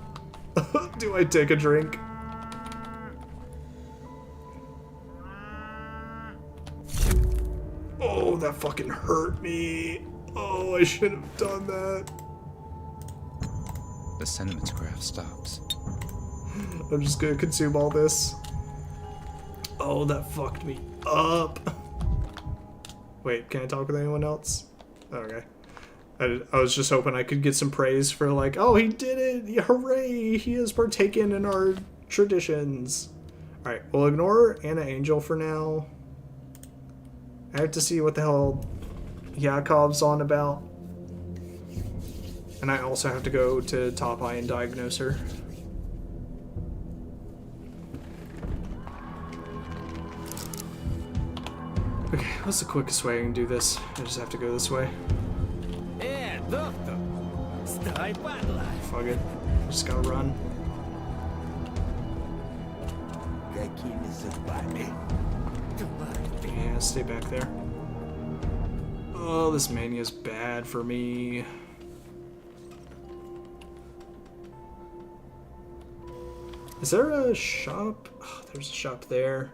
Do I take a drink? Oh, that fucking hurt me. Oh, I should have done that. The sentiments graph stops. I'm just gonna consume all this. Oh, that fucked me up. Wait, can I talk with anyone else? Okay. I was just hoping I could get some praise for like, oh, he did it! Hooray! He has partaken in our traditions. Alright, we'll ignore Anna Angel for now. I have to see what the hell Yakov's on about. And I also have to go to Top Eye and diagnose her. Okay, what's the quickest way I can do this? I just have to go this way. Fuck it. Just gotta run. Yeah, stay back there. Oh, this mania's bad for me. Is there a shop? Oh, there's a shop there.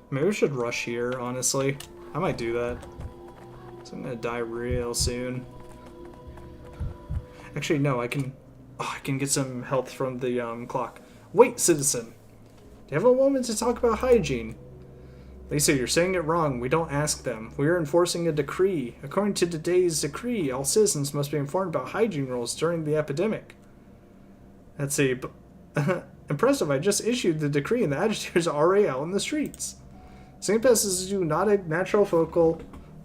Maybe we should rush here, honestly. I might do that. So I'm gonna die real soon. Actually, no, I can get some health from the clock. Wait, citizen. Do you have a moment to talk about hygiene? Lisa, you're saying it wrong. We don't ask them. We are enforcing a decree. According to today's decree, all citizens must be informed about hygiene rules during the epidemic. Let's see. Impressive, I just issued the decree and the agitators are already out in the streets. St. Pest is a zoonotic, natural focal,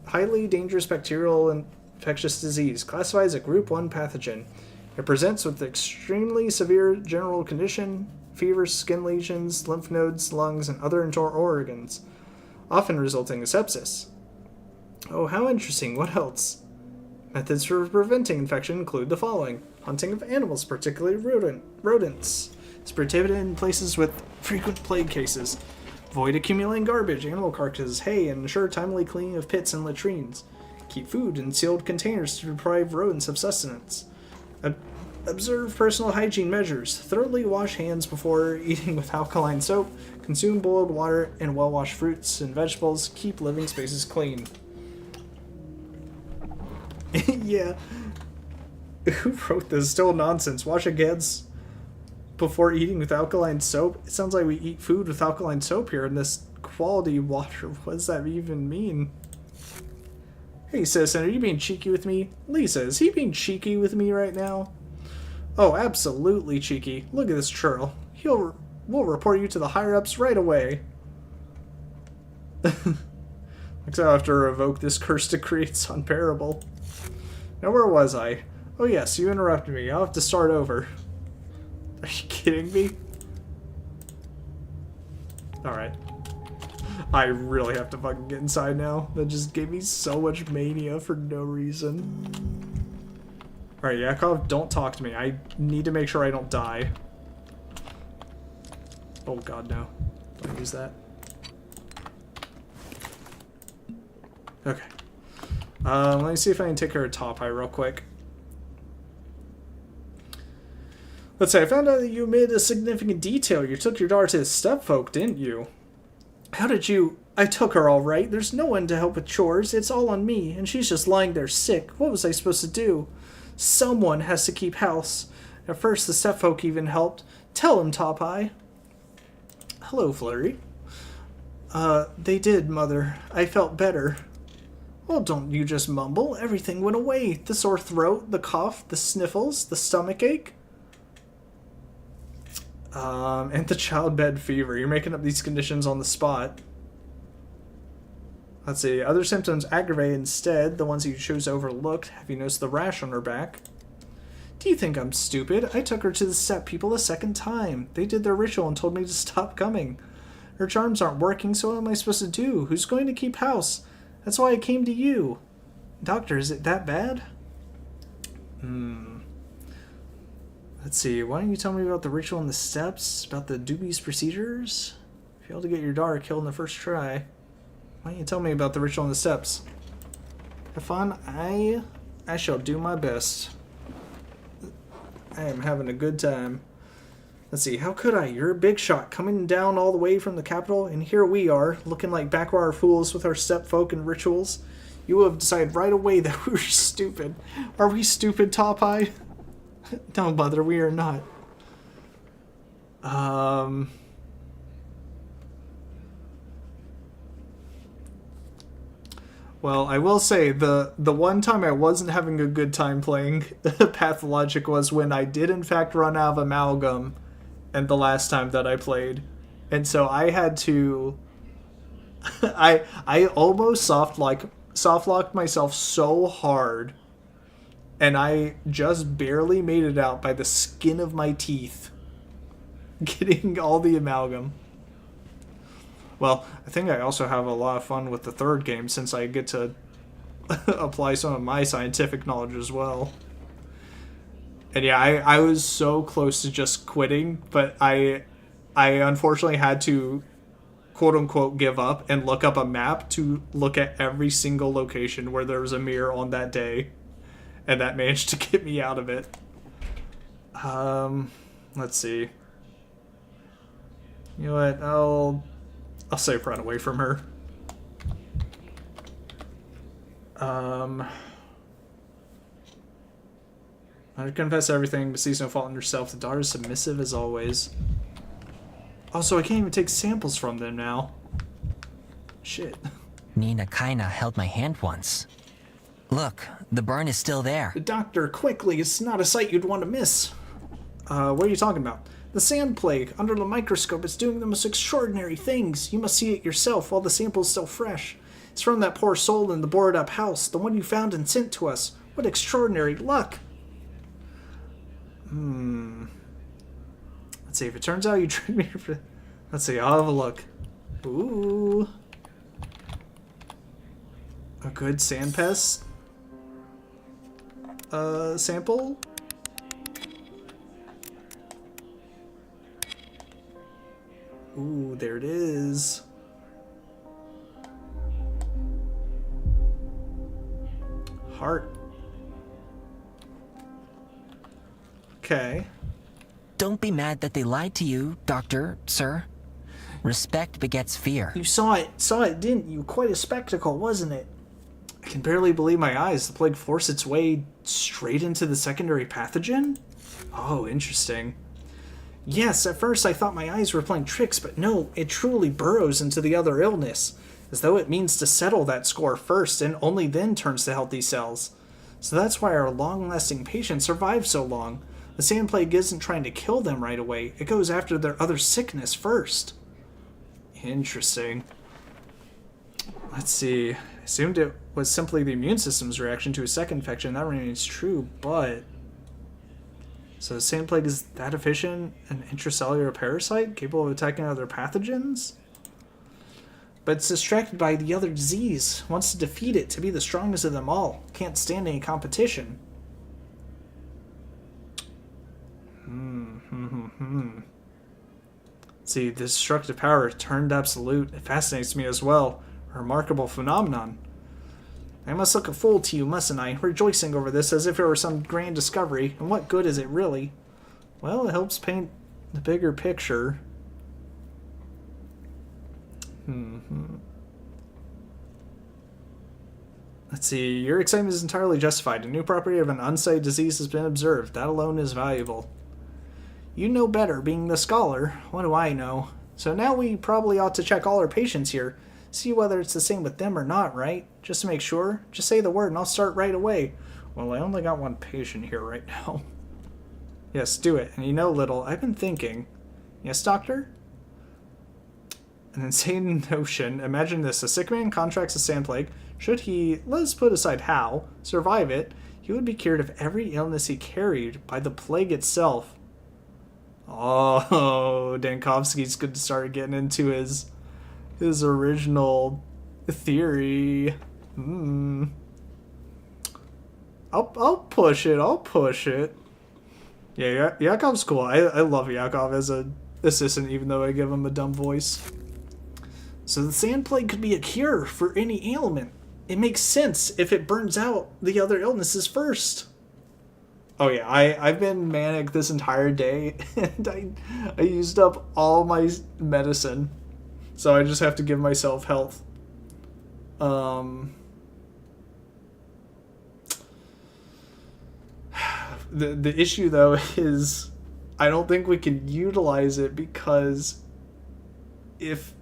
highly dangerous bacterial and infectious disease, classified as a Group 1 pathogen. It presents with extremely severe general condition, fever, skin lesions, lymph nodes, lungs, and other internal organs, often resulting in sepsis. Oh, how interesting. What else? Methods for preventing infection include the following. Hunting of animals, particularly rodents. It's prohibited in places with frequent plague cases. Avoid accumulating garbage, animal carcasses, hay, and ensure timely cleaning of pits and latrines. Keep food in sealed containers to deprive rodents of sustenance. Observe personal hygiene measures. Thoroughly wash hands before eating with alkaline soap. Consume boiled water and well-washed fruits and vegetables. Keep living spaces clean. Yeah. Who wrote this? Still nonsense. Wash hands before eating with alkaline soap? It sounds like we eat food with alkaline soap here in this quality water. What does that even mean? Hey, citizen, are you being cheeky with me? Lisa, is he being cheeky with me right now? Oh, absolutely cheeky. Look at this churl. We'll report you to the higher-ups right away. Looks like I'll have to revoke this cursed decree. It's unbearable. Now, where was I? Oh, yes, you interrupted me. I'll have to start over. Are you kidding me? Alright. I really have to fucking get inside now. That just gave me so much mania for no reason. Alright, Yakov, don't talk to me. I need to make sure I don't die. Oh god, no. Don't use that. Okay. Let me see if I can take care of Top Eye real quick. Let's say, I found out that you made a significant detail. You took your daughter to the stepfolk, didn't you? How did you... I took her all right. There's no one to help with chores. It's all on me, and she's just lying there sick. What was I supposed to do? Someone has to keep house. At first, the stepfolk even helped. Tell him, Top Eye. Hello, Flurry. They did, Mother. I felt better. Well, don't you just mumble. Everything went away. The sore throat, the cough, the sniffles, the stomach ache. And the childbed fever. You're making up these conditions on the spot. Let's see. Other symptoms aggravated instead. The ones you chose overlooked. Have you noticed the rash on her back? Do you think I'm stupid? I took her to the Step people a second time. They did their ritual and told me to stop coming. Her charms aren't working, so what am I supposed to do? Who's going to keep house? That's why I came to you. Doctor, is it that bad? Let's see. Why don't you tell me about the ritual and the steps? About the Doobie's procedures? Failed to get your daughter killed in the first try. Why don't you tell me about the ritual and the steps? Have fun. I shall do my best. I am having a good time. Let's see, how could I? You're a big shot coming down all the way from the capital, and here we are, looking like backwater fools with our step folk and rituals. You have decided right away that we were stupid. Are we stupid, Top Eye? No, mother, we are not. Well, I will say, the one time I wasn't having a good time playing Pathologic was when I did in fact run out of amalgam, and the last time that I played. And so I had to... I almost soft locked myself so hard, and I just barely made it out by the skin of my teeth, getting all the amalgam. Well, I think I also have a lot of fun with the third game, since I get to apply some of my scientific knowledge as well. And yeah, I was so close to just quitting, but I unfortunately had to quote-unquote give up and look up a map to look at every single location where there was a mirror on that day. And that managed to get me out of it. Let's see. You know what, I'll safe run away from her. I confess everything, but sees no fault in herself. The daughter is submissive as always. Also, I can't even take samples from them now. Shit. Nina kinda held my hand once. Look, the burn is still there. The doctor, quickly, it's not a sight you'd want to miss. What are you talking about? The sand plague. Under the microscope, it's doing the most extraordinary things. You must see it yourself while the sample's still fresh. It's from that poor soul in the boarded-up house, the one you found and sent to us. What extraordinary luck! Let's see, if it turns out you tricked me for... Let's see, I'll have a look. Ooh. A good sand pest? Sample? Ooh, there it is. Heart. Okay. Don't be mad that they lied to you, Doctor, sir. Respect begets fear. You saw it, didn't you? Quite a spectacle, wasn't it? I can barely believe my eyes. The plague forced its way straight into the secondary pathogen? Oh, interesting. Yes, at first I thought my eyes were playing tricks, but no, it truly burrows into the other illness, as though it means to settle that score first and only then turns to healthy cells. So that's why our long-lasting patients survive so long. The sand plague isn't trying to kill them right away. It goes after their other sickness first. Interesting. Let's see. I assumed it was simply the immune system's reaction to a second infection. That remains true, but... So the sand plague is that efficient, an intracellular parasite capable of attacking other pathogens? But it's distracted by the other disease. Wants to defeat it to be the strongest of them all. Can't stand any competition. See, the destructive power turned absolute. It fascinates me as well. A remarkable phenomenon. I must look a fool to you, mustn't I? Rejoicing over this as if it were some grand discovery. And what good is it really? Well, it helps paint the bigger picture. Let's see. Your excitement is entirely justified. A new property of an unstudied disease has been observed. That alone is valuable. You know better, being the scholar. What do I know? So now we probably ought to check all our patients here. See whether it's the same with them or not, right? Just to make sure. Just say the word and I'll start right away. Well, I only got one patient here right now. Yes, do it. And you know, Little, I've been thinking. Yes, doctor? An insane notion. Imagine this. A sick man contracts a sand plague. Should he, let's put aside how, survive it, he would be cured of every illness he carried by the plague itself. Oh, Dankovsky's good to start getting into his original theory. I'll push it. I'll push it. Yeah, Yakov's cool. I love Yakov as an assistant, even though I give him a dumb voice. So the sand plague could be a cure for any ailment. It makes sense if it burns out the other illnesses first. Oh yeah, I've been manic this entire day, and I used up all my medicine, so I just have to give myself health. The issue though is I don't think we can utilize it, because if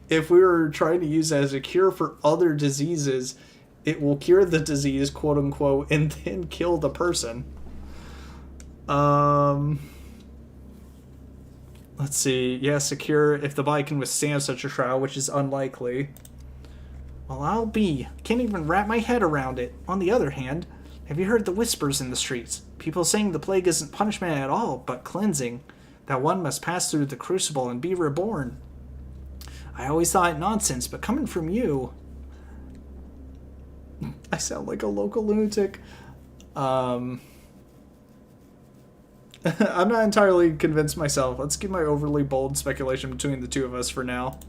we were trying to use it as a cure for other diseases, it will cure the disease, quote unquote, and then kill the person. Let's see. Yeah, secure if the body can withstand such a trial, which is unlikely. Well, can't even wrap my head around it. On the other hand, have you heard the whispers in the streets? People saying the plague isn't punishment at all, but cleansing. That one must pass through the crucible and be reborn. I always thought it nonsense, but coming from you... I sound like a local lunatic. I'm not entirely convinced myself. Let's keep my overly bold speculation between the two of us for now.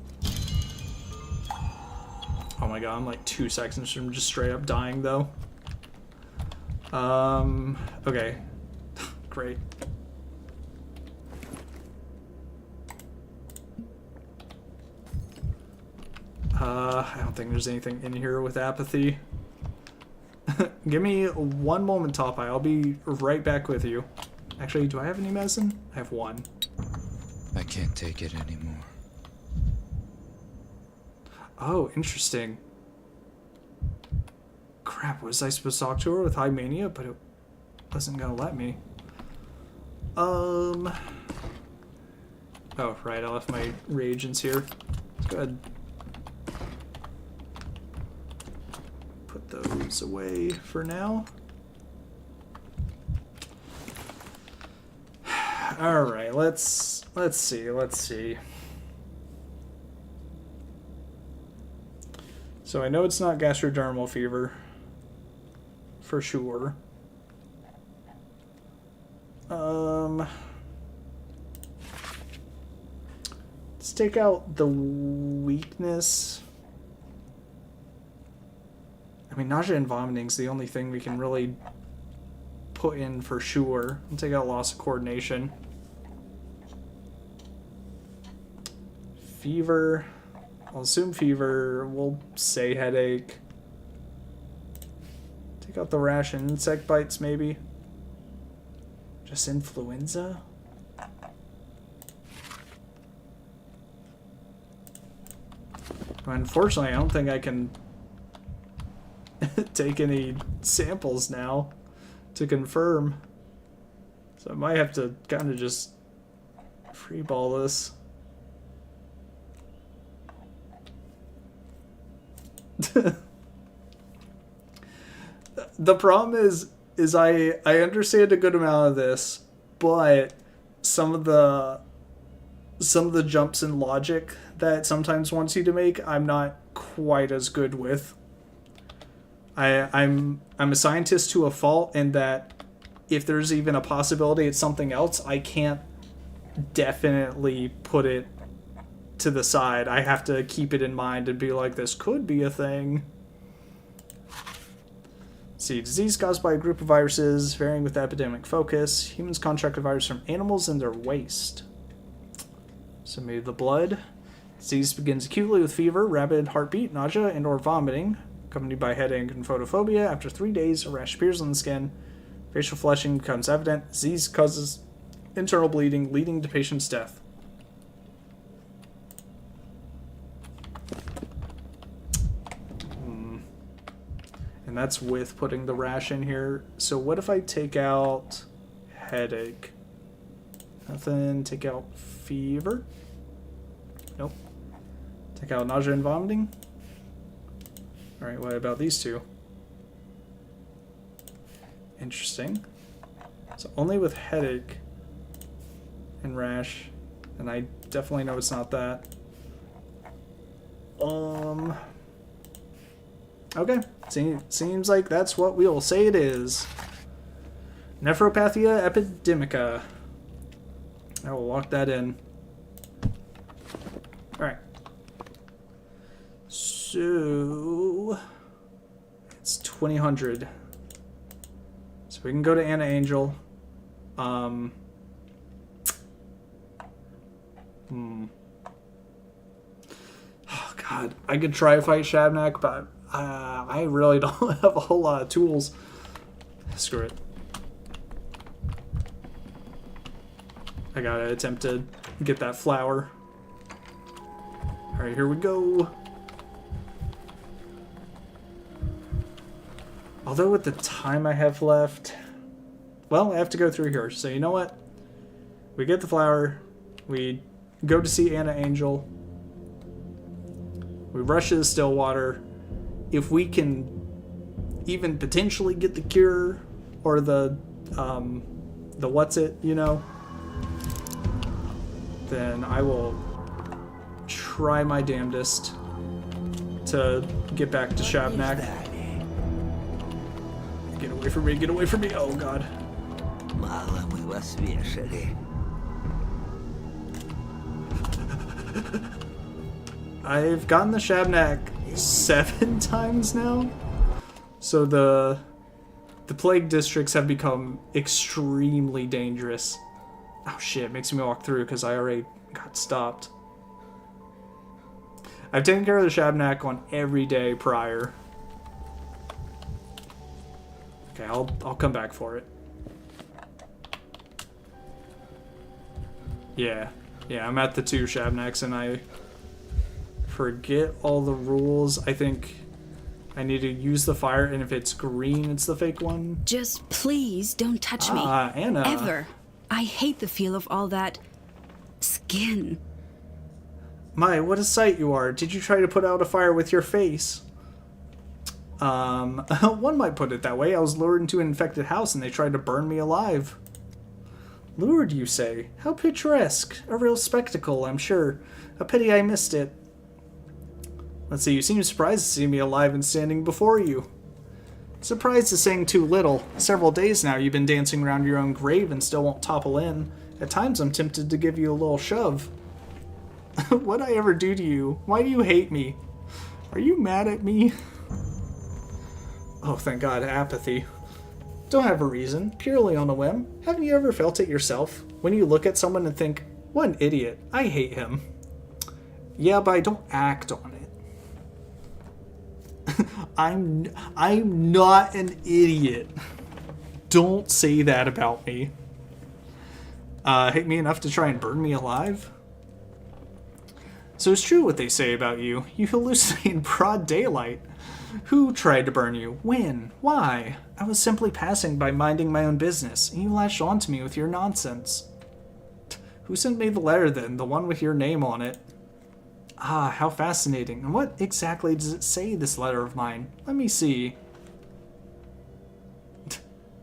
Oh my god, I'm like 2 seconds from just straight up dying though. Okay. Great. I don't think there's anything in here with apathy. Give me one moment, Top Eye. I'll be right back with you. Actually, do I have any medicine? I have one. I can't take it anymore. Oh, interesting. Crap, was I supposed to talk to her with high mania? But it wasn't gonna let me. Oh, right, I left my reagents here. Let's go ahead. Put those away for now. Alright, let's see. So I know it's not gastrodermal fever. For sure. Let's take out the weakness. I mean, nausea and vomiting is the only thing we can really put in for sure. I'll take out loss of coordination. Fever. I'll assume fever. We'll say headache. Take out the rash and insect bites, maybe. Just influenza? Unfortunately, I don't think I can take any samples now to confirm. So I might have to kind of just freeball this. The problem is I understand a good amount of this, but some of the jumps in logic that it sometimes wants you to make, I'm not quite as good with. I'm a scientist to a fault in that if there's even a possibility it's something else, I can't definitely put it to the side. I have to keep it in mind and be like, this could be a thing. See, disease caused by a group of viruses varying with epidemic focus. Humans contract a virus from animals in their waste. So maybe the blood. Disease begins acutely with fever, rapid heartbeat, nausea, and or vomiting, accompanied by headache and photophobia. After 3 days, a rash appears on the skin. Facial flushing becomes evident. Disease causes internal bleeding, leading to patient's death. And that's with putting the rash in here. So what if I take out headache? Nothing. Take out fever? Nope. Take out nausea and vomiting? Alright, what about these two? Interesting. So only with headache and rash, and I definitely know it's not that. Okay. Seems like that's what we'll say it is. Nephropathia epidemica. I will lock that in. Alright. So it's 2000. So we can go to Anna Angel. Oh god. I could try to fight Shabnak, but I really don't have a whole lot of tools. Screw it. I gotta attempt to get that flower. Alright, here we go. Although with the time I have left... Well, I have to go through here. So you know what? We get the flower. We go to see Anna Angel. We rush to the Stillwater. If we can even potentially get the cure or the what's it, you know, then I will try my damnedest to get back to Shabnak. Get away from me, get away from me. Oh god. I've gotten the Shabnak 7 times now. So the plague districts have become extremely dangerous. Oh shit, it makes me walk through because I already got stopped. I've taken care of the Shabnak on every day prior. Okay, I'll come back for it. Yeah, I'm at the 2 Shabnaks and I forget all the rules. I think I need to use the fire, and if it's green, it's the fake one. Just please don't touch me. Anna. Ever. I hate the feel of all that skin. My, what a sight you are. Did you try to put out a fire with your face? One might put it that way. I was lured into an infected house and they tried to burn me alive. Lured, you say? How picturesque. A real spectacle, I'm sure. A pity I missed it. Let's see, you seem surprised to see me alive and standing before you. Surprised is saying too little. Several days now you've been dancing around your own grave and still won't topple in. At times I'm tempted to give you a little shove. What'd I ever do to you? Why do you hate me? Are you mad at me? Oh, thank God, apathy. Don't have a reason, purely on a whim. Haven't you ever felt it yourself? When you look at someone and think, what an idiot, I hate him. Yeah, but I don't act on it. I'm not an idiot. Don't say that about me. Hate me enough to try and burn me alive? So it's true what they say about you. You hallucinate in broad daylight. Who tried to burn you? When? Why? I was simply passing by minding my own business, and you latched onto me with your nonsense. Who sent me the letter then? The one with your name on it? Ah, how fascinating. And what exactly does it say, this letter of mine? Let me see.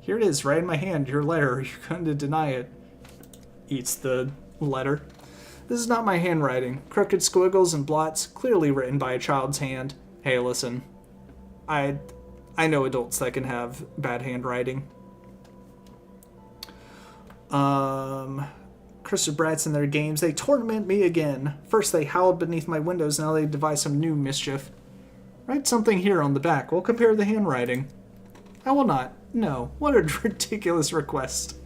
Here it is, right in my hand, your letter. You're going to deny it. Eats the letter. This is not my handwriting. Crooked squiggles and blots, clearly written by a child's hand. Hey, listen. I know adults that can have bad handwriting. Cursed brats and their games, they torment me again. First they howled beneath my windows, now they devise some new mischief. Write something here on the back, we'll compare the handwriting. I will not. No. What a ridiculous request.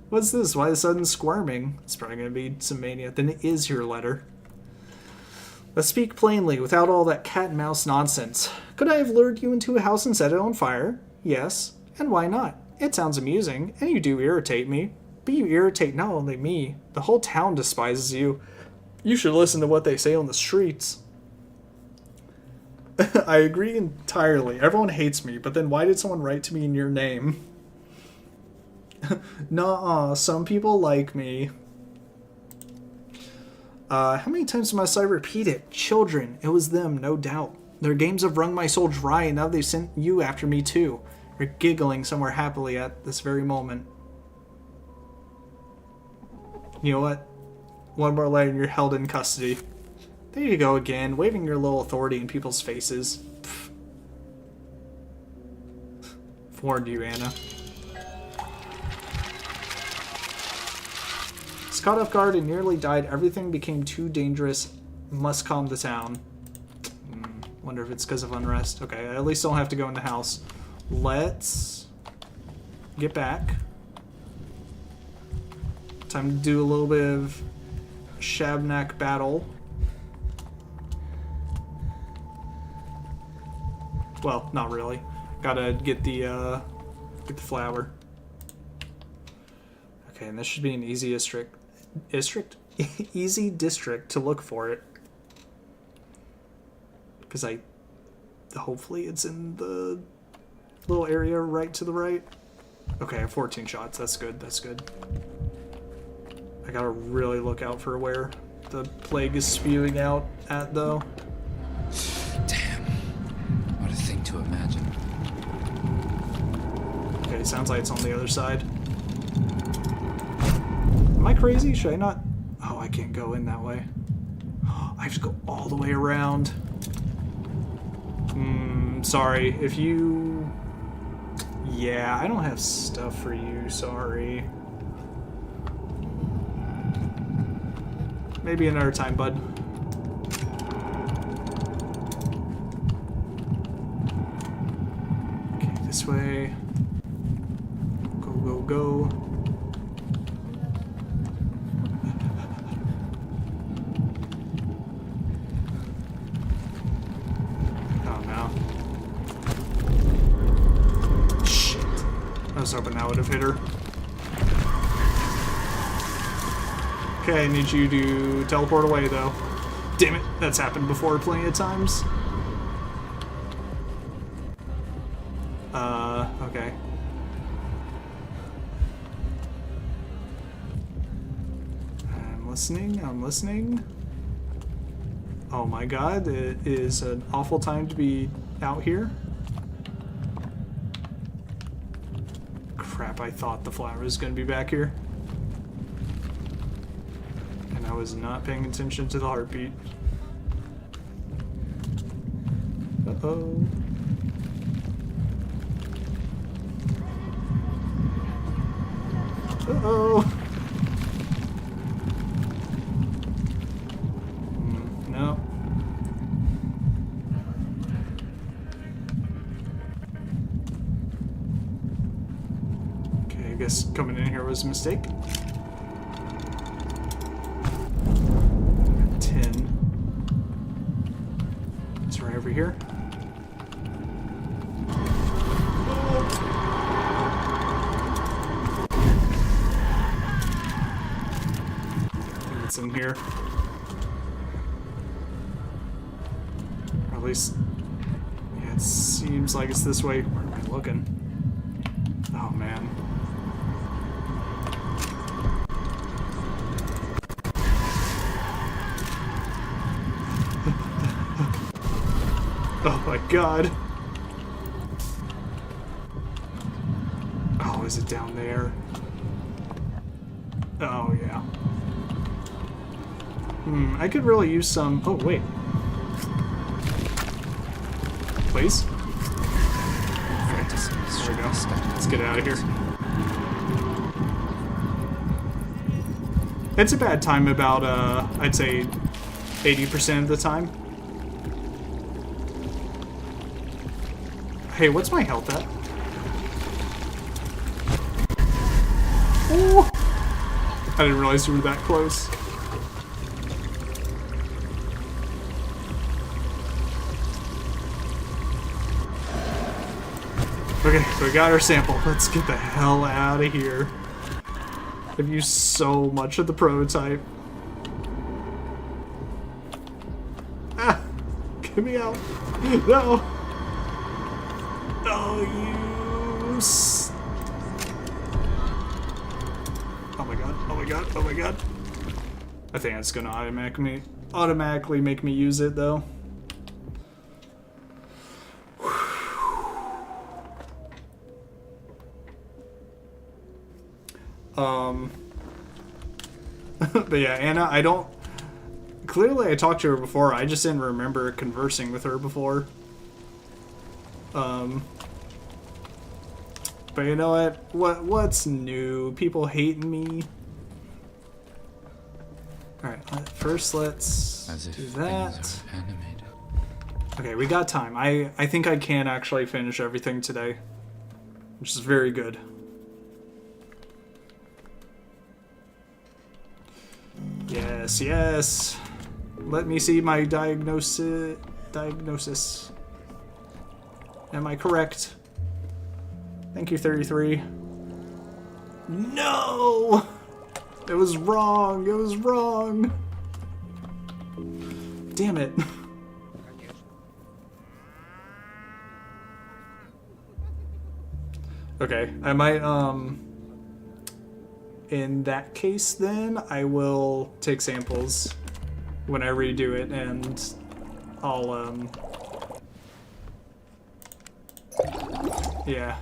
What's this? Why the sudden squirming? It's probably going to be some mania. Then it is your letter. Let's speak plainly, without all that cat and mouse nonsense. Could I have lured you into a house and set it on fire? Yes. And why not? It sounds amusing, and you do irritate me. But you irritate not only me, the whole town despises you. You should listen to what they say on the streets. I agree entirely. Everyone hates me, but then why did someone write to me in your name? Nuh-uh, some people like me. How many times must I repeat it? Children, it was them, no doubt. Their games have wrung my soul dry, and now they sent you after me too. are giggling somewhere happily at this very moment. You know what? One more letter and you're held in custody. There you go again, waving your little authority in people's faces. Pfft. Warned you, Anna. It's caught off guard and nearly died. Everything became too dangerous. Must calm the town. Wonder if it's because of unrest. Okay, I at least don't have to go in the house. Let's get back. Time to do a little bit of Shabnak battle. Well, not really. Gotta get the flower. Okay, and this should be an easy district, easy district to look for it. Because hopefully it's in the little area right to the right. Okay, I have 14 shots. That's good. That's good. I gotta really look out for where the plague is spewing out at, though. Damn. What a thing to imagine. Okay, sounds like it's on the other side. Am I crazy? Should I not? Oh, I can't go in that way. I have to go all the way around. Sorry. If you... Yeah, I don't have stuff for you. Sorry. Maybe another time, bud. Okay, this way. Go, go, go. Oh no. Shit. I was hoping that would have hit her. Okay, I need you to teleport away, though. Damn it, that's happened before plenty of times. Okay. I'm listening. Oh my god, it is an awful time to be out here. Crap, I thought the flower was gonna be back here. I was not paying attention to the heartbeat. Uh-oh. Uh-oh. No. Okay, I guess coming in here was a mistake. Over here. I think it's in here. Or at least, yeah, it seems like it's this way. Where am I looking? Oh man. Oh my god. Oh, is it down there? Oh, yeah. I could really use some... Oh, wait. Please? There we go. Let's get out of here. It's a bad time about, I'd say 80% of the time. Hey, what's my health at? Ooh. I didn't realize you were that close. Okay, so we got our sample. Let's get the hell out of here. I've used so much of the prototype. Ah! Get me out. No! Oh, you... Oh my god, oh my god, oh my god. I think that's gonna automatically make me use it, though. But yeah, Anna, I don't... Clearly I talked to her before, I just didn't remember conversing with her before. But you know what? What's new? People hating me? Alright, first let's As if do things that. are animated. Okay, we got time. I think I can actually finish everything today, which is very good. Yes, yes. Let me see my diagnosis. Am I correct? Thank you, 33. No! It was wrong. It was wrong. Damn it. Okay, I might, in that case then, I will take samples when I redo it, and I'll, yeah.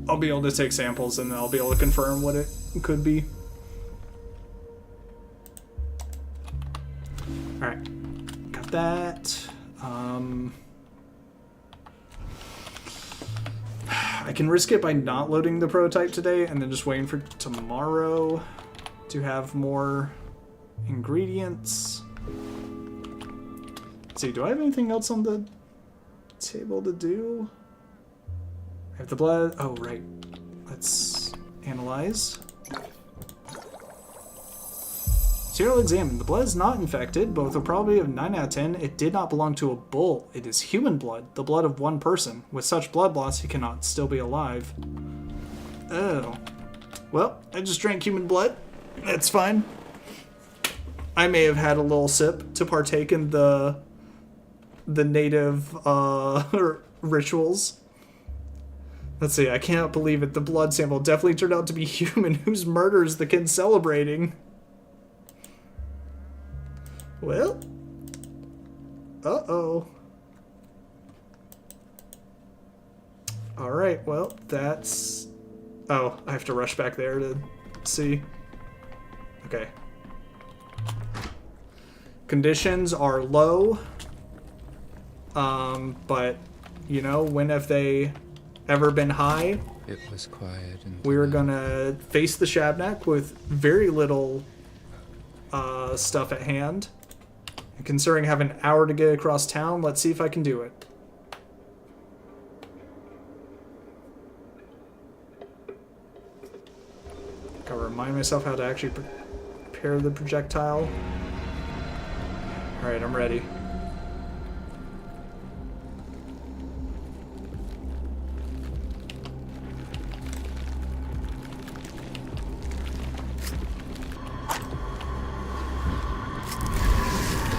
I'll be able to take samples, and I'll be able to confirm what it could be. Alright, got that. I can risk it by not loading the prototype today and then just waiting for tomorrow to have more ingredients. Let's see, do I have anything else on the table to do? I have the blood. Oh, right. Let's analyze. Serial examine. The blood is not infected, but with a probability of 9 out of 10, it did not belong to a bull. It is human blood, the blood of one person. With such blood loss, he cannot still be alive. Oh. Well, I just drank human blood. That's fine. I may have had a little sip to partake in the native rituals. Let's see, I can't believe it. The blood sample definitely turned out to be human. Whose murder is the kid celebrating? Well, uh-oh. Alright, well, that's... Oh, I have to rush back there to see. Okay. Conditions are low. But, you know, when have they ever been high? It was quiet and We were gonna face the Shabnak with very little stuff at hand. And considering I have an hour to get across town, let's see if I can do it. Gotta remind myself how to actually prepare the projectile. Alright, I'm ready.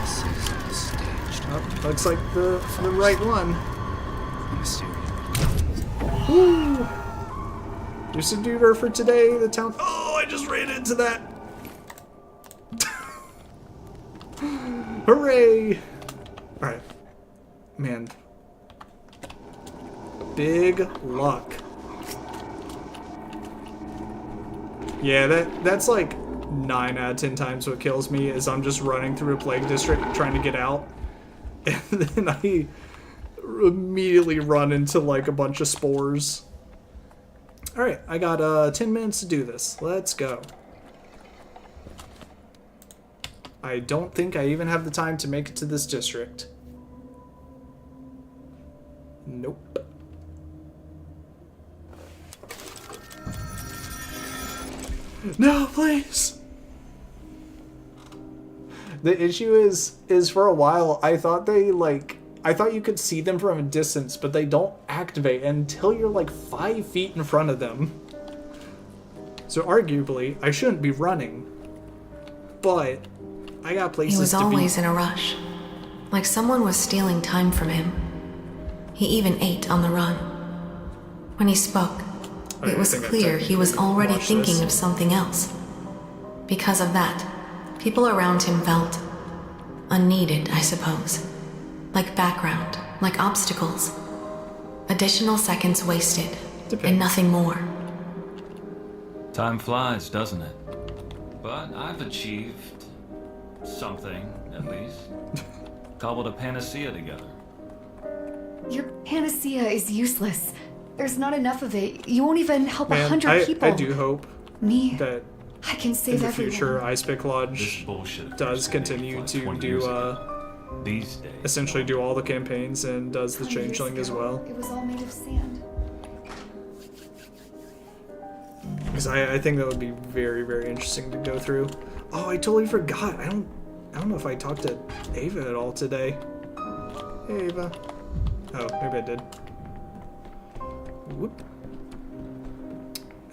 this is staged. Oh, looks like the right one. Mysterious. Woo! You subdued her for today, the town. Oh, I just ran into that. Hooray! Alright. Man. Big luck. Yeah, that's like 9 out of 10 times what kills me is I'm just running through a plague district trying to get out. And then I immediately run into like a bunch of spores. Alright, I got 10 minutes to do this. Let's go. I don't think I even have the time to make it to this district. Nope. No, please! The issue is for a while, I thought you could see them from a distance, but they don't activate until you're like 5 feet in front of them. So arguably, I shouldn't be running. But I got places He was to always be. in a rush, like someone was stealing time from him. He even ate on the run. When he spoke, it was clear he was already thinking of something else. Because of that, people around him felt unneeded, I suppose. Like background, like obstacles. Additional seconds wasted, and nothing more. Time flies, doesn't it? But I've achieved something, at least. Cobbled a panacea together. Your panacea is useless. There's not enough of it. You won't even help Man, 100 people. I do hope Me, that I can in save the everyone. future Ice Pick Lodge This bullshit does first continue like to 20 do years ago. These days. essentially do all the campaigns and does the 100 years changeling as ago, well. It was all made of sand. Because I think that would be very, very interesting to go through. Oh, I totally forgot. I don't know if I talked to Ava at all today. Hey, Ava. Oh, maybe I did. Whoop.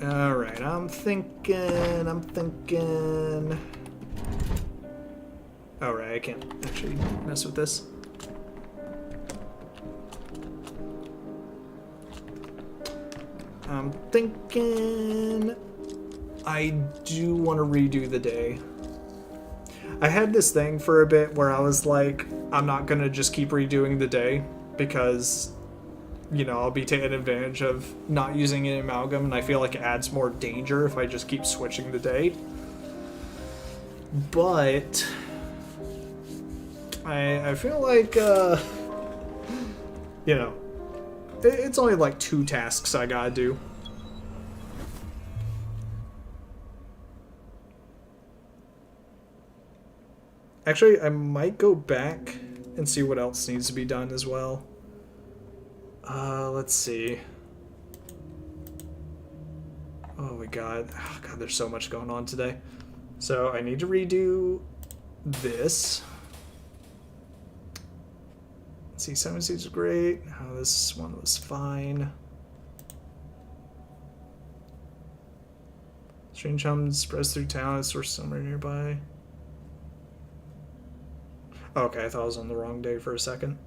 Alright, I'm thinking... Alright, I can't actually mess with this. I'm thinking... I do want to redo the day. I had this thing for a bit where I was like, I'm not gonna just keep redoing the day because, you know, I'll be taking advantage of not using an amalgam, and I feel like it adds more danger if I just keep switching the day. But I feel like, you know, it's only like 2 tasks I gotta do. Actually, I might go back and see what else needs to be done as well. Let's see. Oh my god. Oh god, there's so much going on today. So I need to redo this. Let's see, 7 seeds are great. Oh, this one was fine. Strange hum spreads through town. It's source somewhere nearby. Okay, I thought I was on the wrong day for a second.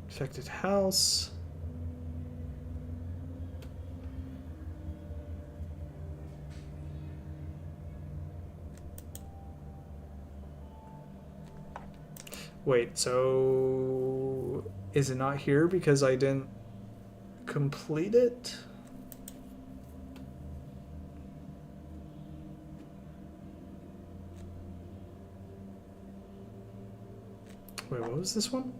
Affected house. Wait, so is it not here because I didn't complete it? Wait, what was this one?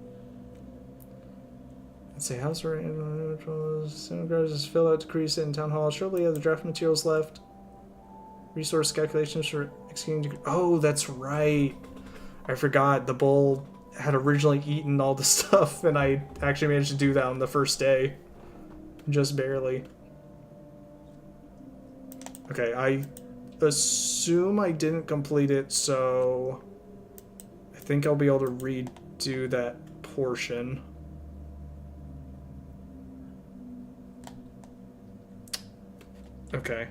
Let's see, house is fill out, decrease it in town hall. Surely have the draft materials left. Resource calculations for executing. Oh, that's right. I forgot the bull had originally eaten all the stuff, and I actually managed to do that on the first day. Just barely. Okay, I assume I didn't complete it, so I think I'll be able to redo that portion. Okay.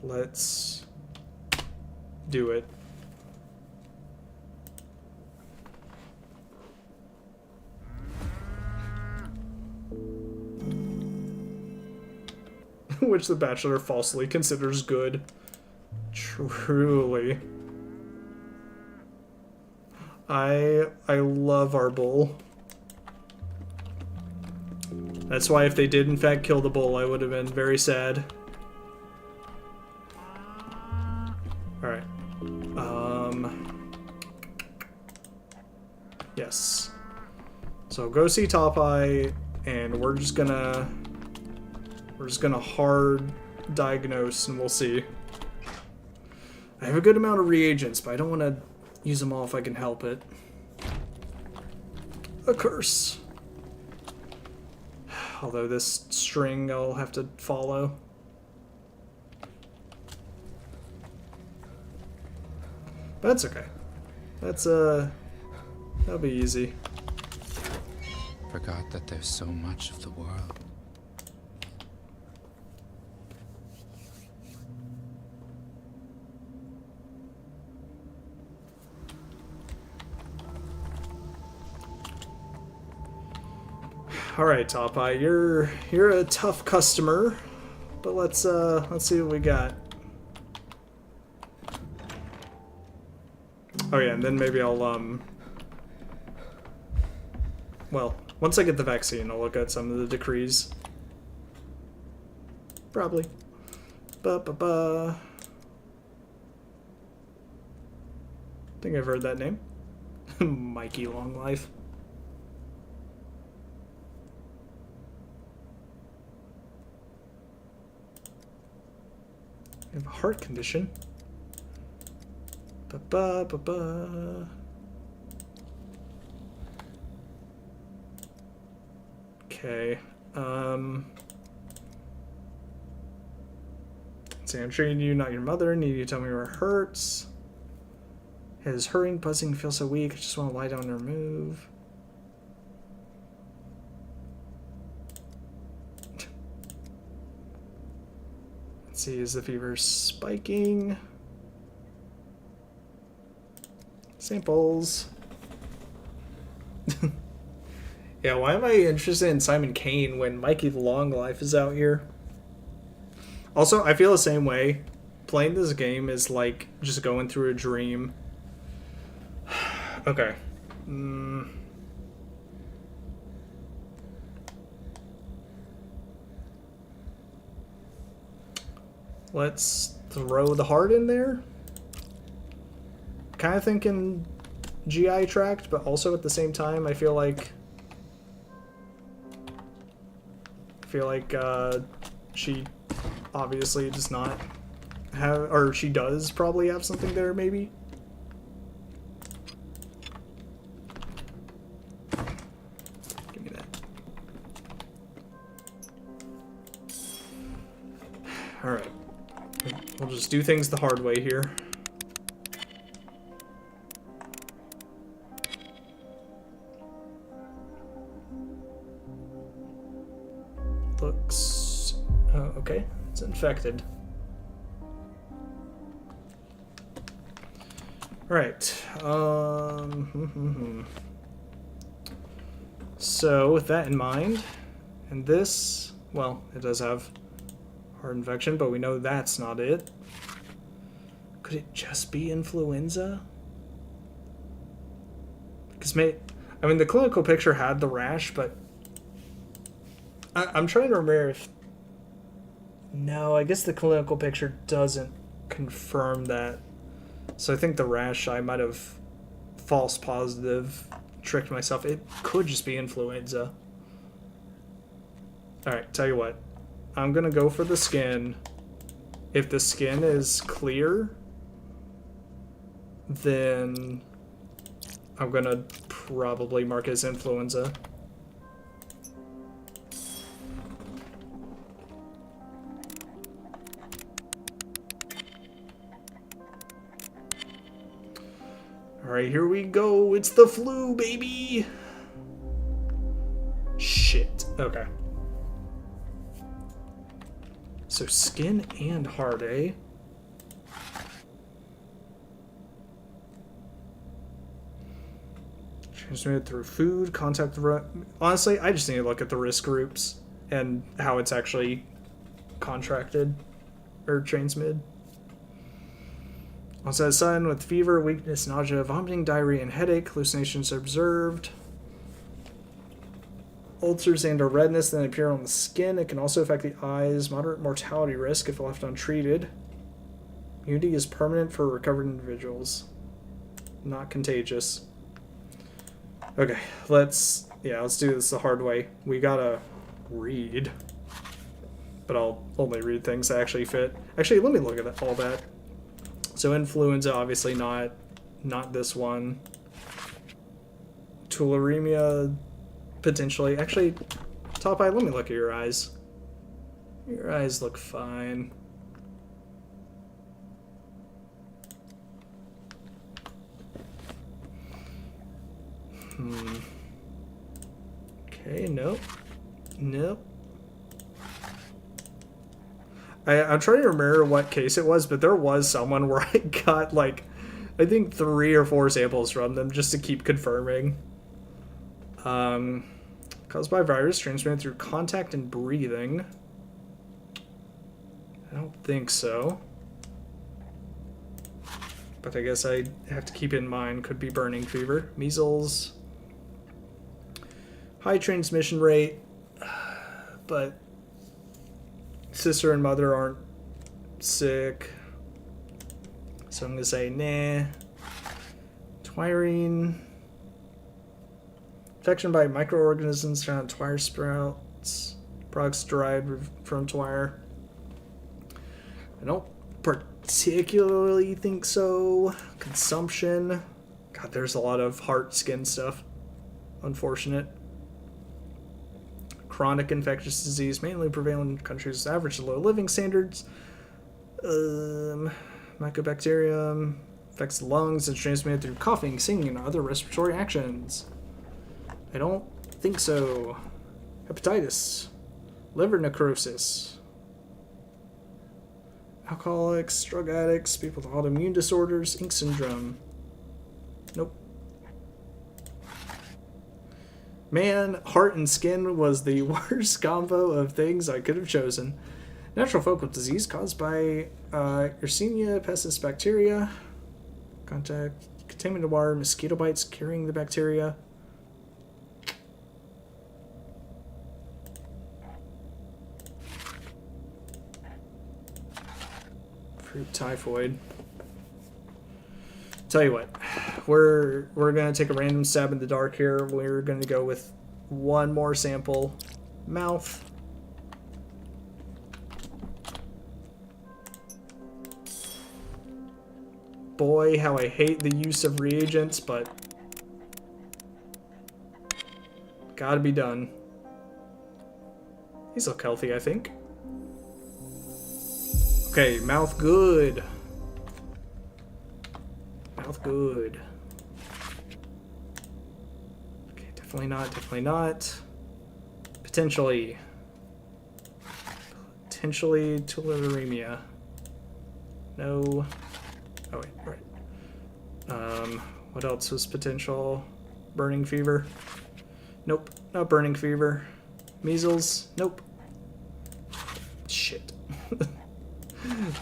Let's do it. Which the Bachelor falsely considers good. Truly. I love our bull. That's why if they did in fact kill the bull, I would have been very sad. Alright. Yes. So go see Top Eye, and we're just gonna hard diagnose, and we'll see. I have a good amount of reagents, but I don't want to use them all if I can help it. A curse. Although this string I'll have to follow. But that's okay. That's that'll be easy. Forgot that there's so much of the world. All right, Top Eye, you're a tough customer, but let's see what we got. Oh yeah, and then maybe I'll well, once I get the vaccine, I'll look at some of the decrees. Probably. Ba-ba-ba. I think I've heard that name. Mikey Longlife. I have a heart condition. Ba-ba-ba-ba. Okay. Let's see, I'm treating you, not your mother. Need you to tell me where it hurts. His hurrying, buzzing feels so weak. I just want to lie down and remove. Let's see, is the fever spiking? Samples. Yeah, why am I interested in Simon Kane when Mikey the Longlife is out here? Also, I feel the same way. Playing this game is like just going through a dream. Okay. Let's throw the heart in there. Kind of thinking GI tract, but also at the same time, I feel like she obviously does not have, or she does probably have something there, maybe. Give me that. Alright. We'll just do things the hard way here. Looks... okay. It's infected. Alright. So, with that in mind, and this... well, it does have heart infection, but we know that's not it. Could it just be influenza? Because I mean, the clinical picture had the rash, but I'm trying to remember if... no, I guess the clinical picture doesn't confirm that. So I think the rash, I might have false positive, tricked myself. It could just be influenza. Alright, tell you what. I'm gonna go for the skin. If the skin is clear, then I'm gonna probably mark it as influenza. Alright, here we go. It's the flu, baby! Shit. Okay. So skin and heart, eh? Transmitted through food, contact... honestly, I just need to look at the risk groups and how it's actually contracted or transmitted. Onset sudden with fever, weakness, nausea, vomiting, diarrhea, and headache. Hallucinations observed. Ulcers and or redness that appear on the skin. It can also affect the eyes. Moderate mortality risk if left untreated. Immunity is permanent for recovered individuals. Not contagious. Okay, let's do this the hard way. We gotta read. But I'll only read things that actually fit. Actually, let me look at all that. So influenza, obviously not this one. Tularemia, potentially. Actually, Top Eye, let me look at your eyes. Your eyes look fine. Okay, nope. Nope. I'm trying to remember what case it was, but there was someone where I got, like, I think 3 or 4 samples from them just to keep confirming. Caused by virus, transmitted through contact and breathing. I don't think so. But I guess I have to keep in mind, could be burning fever. Measles. high transmission rate, but sister and mother aren't sick. So I'm going to say nah. Twirine. Infection by microorganisms found in twire sprouts. Products derived from twire. I don't particularly think so. Consumption. God, there's a lot of heart skin stuff. Unfortunate. Chronic infectious disease, mainly prevalent in countries with average to low living standards. Mycobacterium affects the lungs and is transmitted through coughing, singing, and other respiratory actions. I don't think so. Hepatitis. Liver necrosis. Alcoholics, drug addicts, people with autoimmune disorders, ink syndrome. Nope. Man, heart and skin was the worst combo of things I could have chosen. Natural focal disease caused by Yersinia pestis bacteria. Contaminated water, mosquito bites carrying the bacteria. Fruit typhoid. Tell you what, we're gonna take a random stab in the dark here. We're gonna go with one more sample. Mouth. Boy, how I hate the use of reagents, but gotta be done. These look healthy, I think. Okay, mouth good. Mouth good. Okay, definitely not, definitely not. Potentially. Potentially tularemia. No. Oh wait, right. What else was potential? Burning fever? Nope, not burning fever. Measles? Nope. Shit.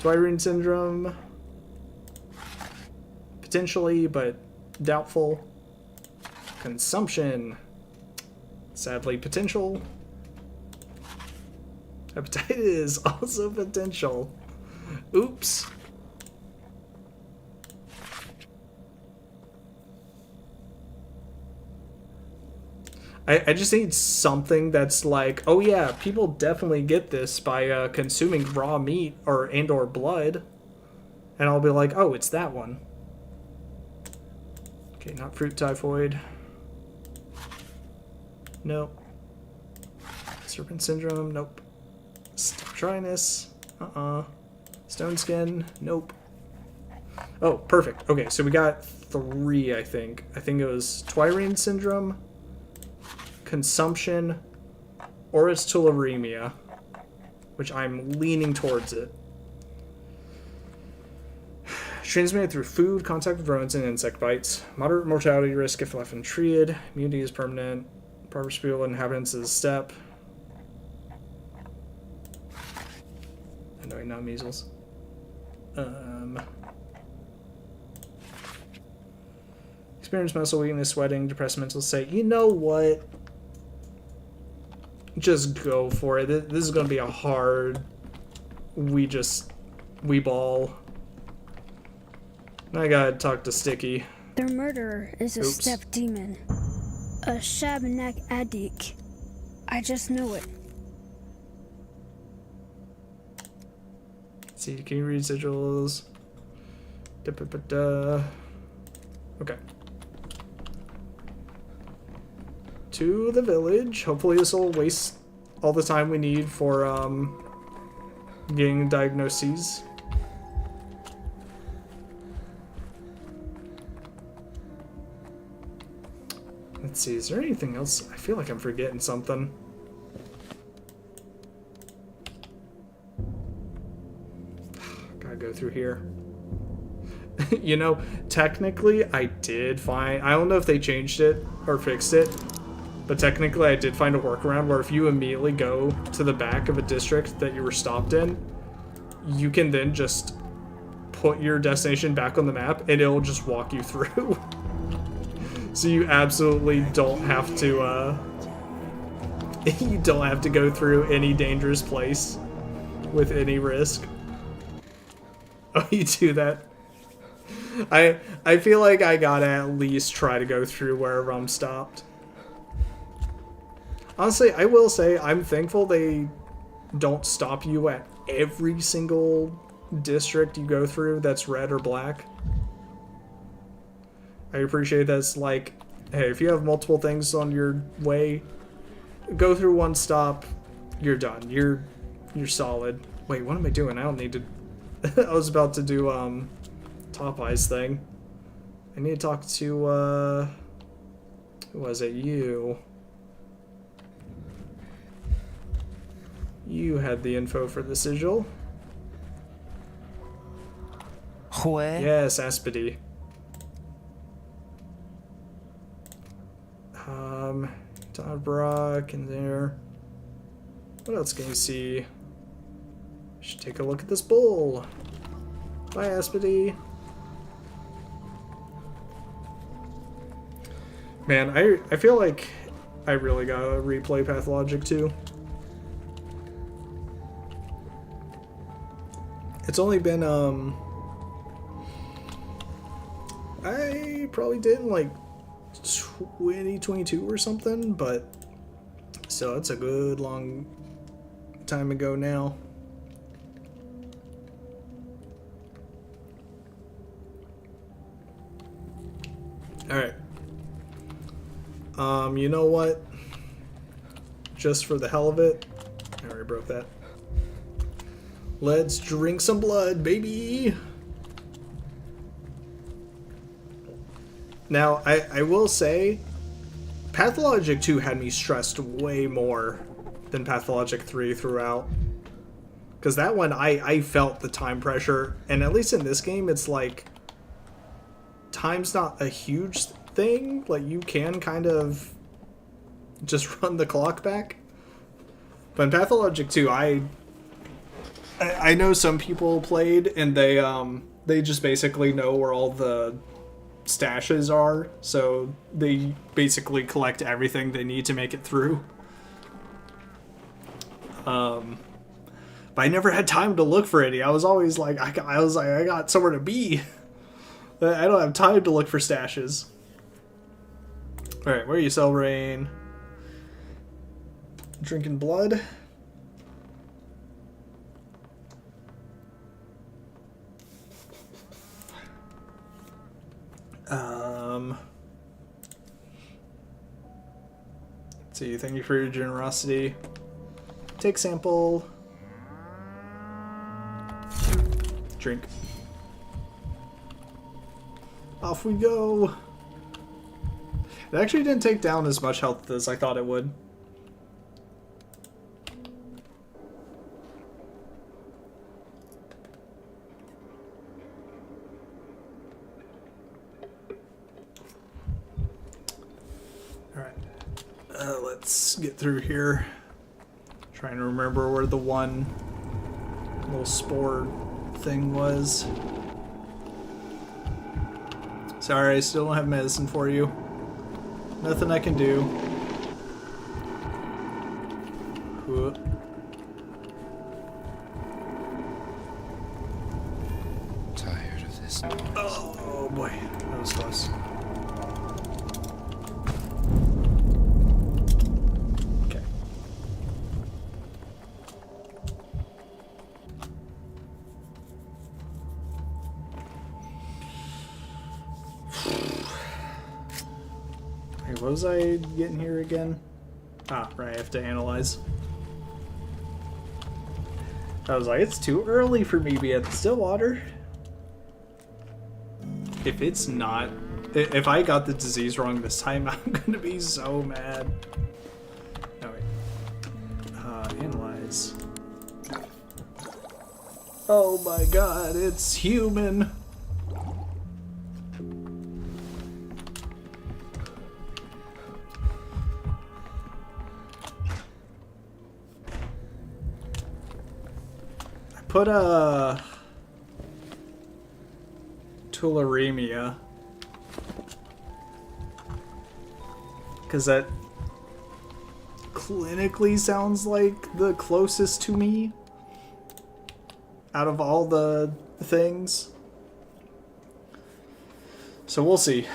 Twirine syndrome? Potentially, but doubtful. Consumption? Sadly, potential. Hepatitis? Also potential. Oops. I just need something that's like, oh yeah, people definitely get this by consuming raw meat or blood. And I'll be like, oh, it's that one. Okay, not fruit typhoid. Nope. Serpent syndrome, nope. Dryness, Stone skin, nope. Oh, perfect. Okay, so we got 3, I think. I think it was Twirine syndrome, consumption, or it's tularemia, which I'm leaning towards it. Transmitted through food, contact with rodents, and insect bites. Moderate mortality risk if left untreated. Immunity is permanent. Proper spiel inhabitants is a step. No, not measles. Experience muscle weakness, sweating, depressed mental state. You know what? Just go for it. This is going to be a hard... We ball. I gotta talk to Sticky. Their murderer is a Oops. steppe demon. A Shabnak Adik. I just know it. Let's see, can you read sigils? Da-ba-ba-da. Okay. To the village. Hopefully this will waste all the time we need for getting diagnoses. Let's see, is there anything else? I feel like I'm forgetting something. Gotta go through here. You know, technically I did find... I don't know if they changed it or fixed it, but technically I did find a workaround where if you immediately go to the back of a district that you were stopped in, you can then just put your destination back on the map and it'll just walk you through. So you absolutely don't have to You don't have to go through any dangerous place with any risk. Oh, you do that? I feel like I gotta at least try to go through wherever I'm stopped. Honestly, I will say I'm thankful they don't stop you at every single district you go through that's red or black. I appreciate that's like, hey, if you have multiple things on your way, go through one stop, you're done. You're solid. Wait, what am I doing? I don't need to... I was about to do, Top Eye's thing. I need to talk to, who was it? You. You had the info for the sigil. Where? Yes, Aspedy. Todd Brock in there. What else can you see? Should take a look at this bull. Bye, Aspedy. Man, I feel like I really gotta replay Pathologic 2. It's only been, I probably did in like 2022 or something, but so it's a good long time ago now. Alright. You know what? Just for the hell of it, I already broke that. Let's drink some blood, baby! Now, I will say, Pathologic 2 had me stressed way more than Pathologic 3 throughout. Because that one, I felt the time pressure, and at least in this game, it's like, time's not a huge thing. Like, you can kind of just run the clock back. But in Pathologic 2, I know some people played, and they just basically know where all the stashes are, so they basically collect everything they need to make it through. But I never had time to look for any. I was always like, I got somewhere to be. I don't have time to look for stashes. Alright, where are you, Cellbrain? Drinking blood. Let's see, thank you for your generosity. Take sample. Drink. Off we go. It actually didn't take down as much health as I thought it would. Let's get through here. Trying to remember where the one little spore thing was. Sorry, I still don't have medicine for you. Nothing I can do. Whoop. Tired of this noise. Oh boy, that was close. What was I getting here again? Ah, right, I have to analyze. I was like, it's too early for me to be at the Stillwater. If it's not, if I got the disease wrong this time, I'm gonna be so mad. Oh wait. Analyze. Oh my god, it's human. Put a tularemia, because clinically sounds like the closest to me out of all the things. So we'll see.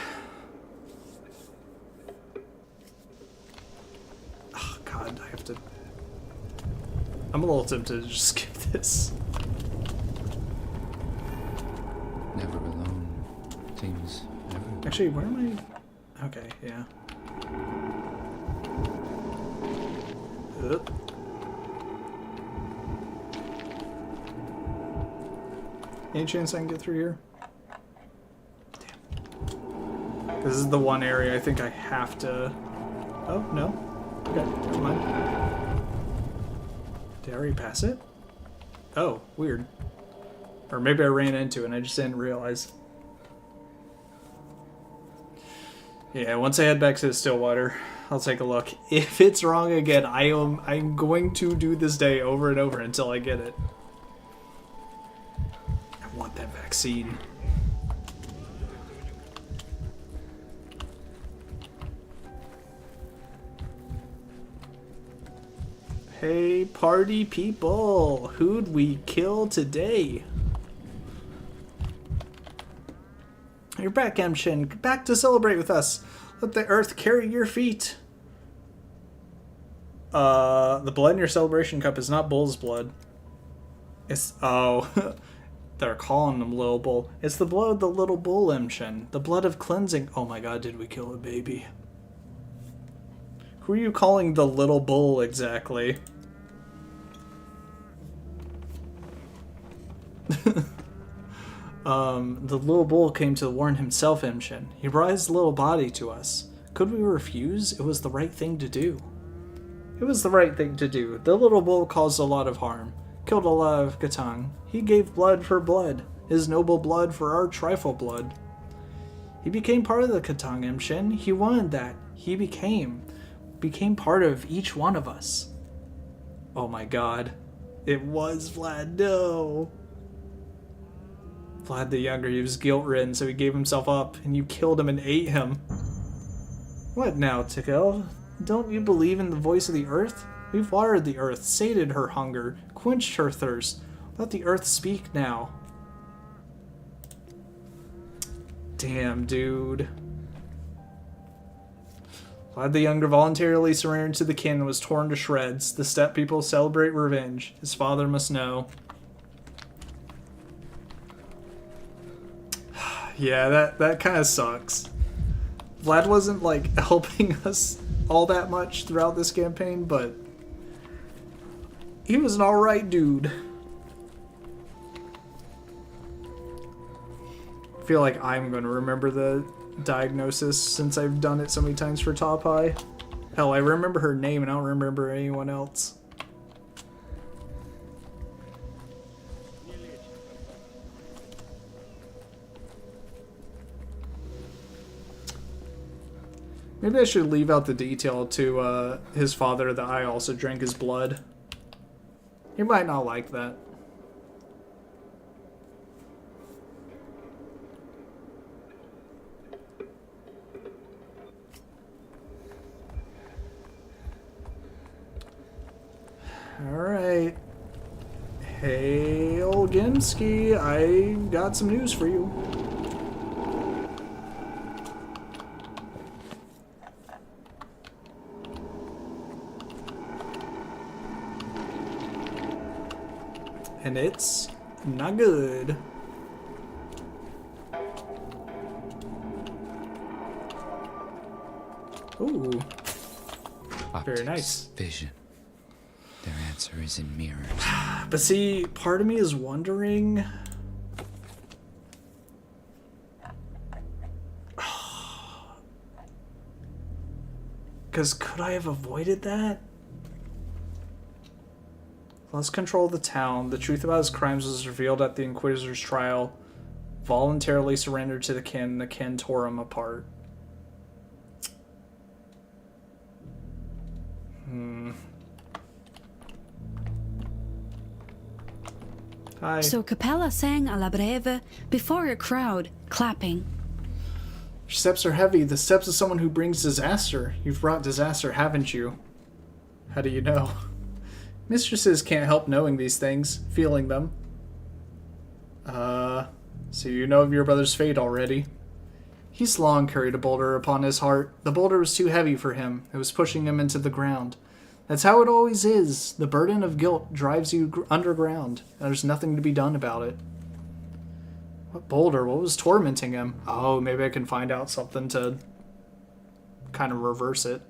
Oh god, I have to... I'm a little tempted to just skip this. Never alone. Seems never. Actually, where am I? Okay, yeah. Oop. Any chance I can get through here? Damn. This is the one area I think I have to... Oh, no. Okay, never mind. Did I already pass it? Oh, weird. Or maybe I ran into it and I just didn't realize. Yeah, once I head back to the Stillwater, I'll take a look. If it's wrong again, I'm going to do this day over and over until I get it. I want that vaccine. Hey, party people! Who'd we kill today? You're back, Emshin. Back to celebrate with us. Let the earth carry your feet. The blood in your celebration cup is not bull's blood. It's... Oh. They're calling them little bull. It's the blood of the little bull, Emshin. The blood of cleansing. Oh my god, did we kill a baby? Who are you calling the little bull exactly? The little bull came to warn himself, Emshin. He brought his little body to us. Could we refuse? It was the right thing to do. It was the right thing to do. The little bull caused a lot of harm. Killed a lot of Katang. He gave blood for blood. His noble blood for our trifle blood. He became part of the Katang, Emshin. He wanted that. He became part of each one of us. Oh my god. It was Vlad, no. Vlad the Younger, he was guilt-ridden, so he gave himself up, and you killed him and ate him. What now, Tikel? Don't you believe in the voice of the earth? We've watered the earth, sated her hunger, quenched her thirst. Let the earth speak now. Damn, dude. Vlad the Younger voluntarily surrendered to the kin and was torn to shreds. The steppe people celebrate revenge. His father must know. Yeah, that kind of sucks. Vlad wasn't, like, helping us all that much throughout this campaign, but he was an alright dude. I feel like I'm going to remember the diagnosis since I've done it so many times for Top High. Hell, I remember her name and I don't remember anyone else. Maybe I should leave out the detail to his father that I also drank his blood. He might not like that. Alright. Hey, old Gimski, I got some news for you. And it's not good. Ooh. Very nice. Vision. Their answer is in mirrors. But see, part of me is wondering... Because could I have avoided that? Lost control of the town. The truth about his crimes was revealed at the Inquisitor's trial. Voluntarily surrendered to the kin. The kin tore him apart. Hi. So Capella sang a la breve before a crowd, clapping. Your steps are heavy. The steps of someone who brings disaster. You've brought disaster, haven't you? How do you know? Mistresses can't help knowing these things, feeling them. So you know of your brother's fate already. He's long carried a boulder upon his heart. The boulder was too heavy for him. It was pushing him into the ground. That's how it always is. The burden of guilt drives you underground, and there's nothing to be done about it. What boulder? What was tormenting him? Oh, maybe I can find out something to kind of reverse it.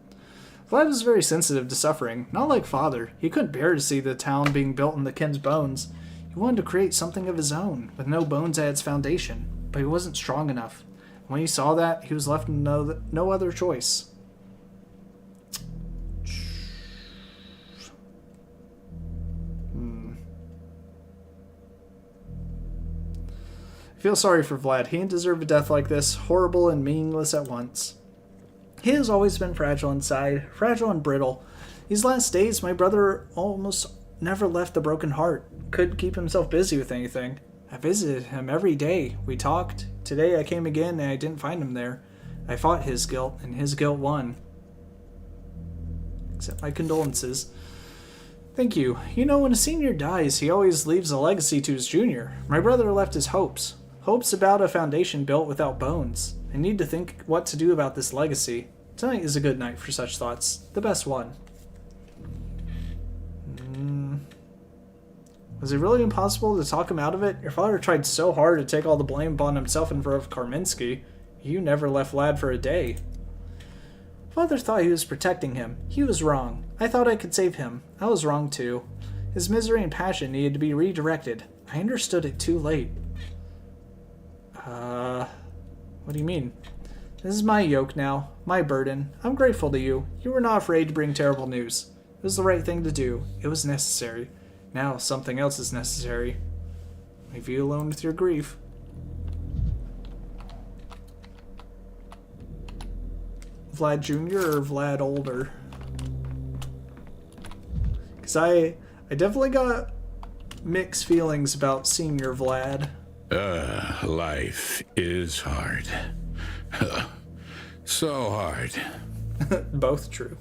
Vlad was very sensitive to suffering, not like Father. He couldn't bear to see the town being built in the kin's bones. He wanted to create something of his own, with no bones at its foundation, but he wasn't strong enough. When he saw that, he was left with no other choice. I feel sorry for Vlad. He didn't deserve a death like this, horrible and meaningless at once. He has always been fragile inside, fragile and brittle. These last days, my brother almost never left the broken heart. Couldn't keep himself busy with anything. I visited him every day. We talked. Today I came again and I didn't find him there. I fought his guilt, and his guilt won. Accept my condolences. Thank you. You know, when a senior dies, he always leaves a legacy to his junior. My brother left his hopes. Hopes about a foundation built without bones. I need to think what to do about this legacy. Tonight is a good night for such thoughts. The best one. Was it really impossible to talk him out of it? Your father tried so hard to take all the blame upon himself in front of Karminski. You never left Vlad for a day. Father thought he was protecting him. He was wrong. I thought I could save him. I was wrong too. His misery and passion needed to be redirected. I understood it too late. What do you mean? This is my yoke now, my burden. I'm grateful to you. You were not afraid to bring terrible news. It was the right thing to do. It was necessary. Now something else is necessary. Leave you alone with your grief. Vlad Jr. or Vlad Older? Because I definitely got mixed feelings about Senior Vlad. Life is hard. So hard. Both true.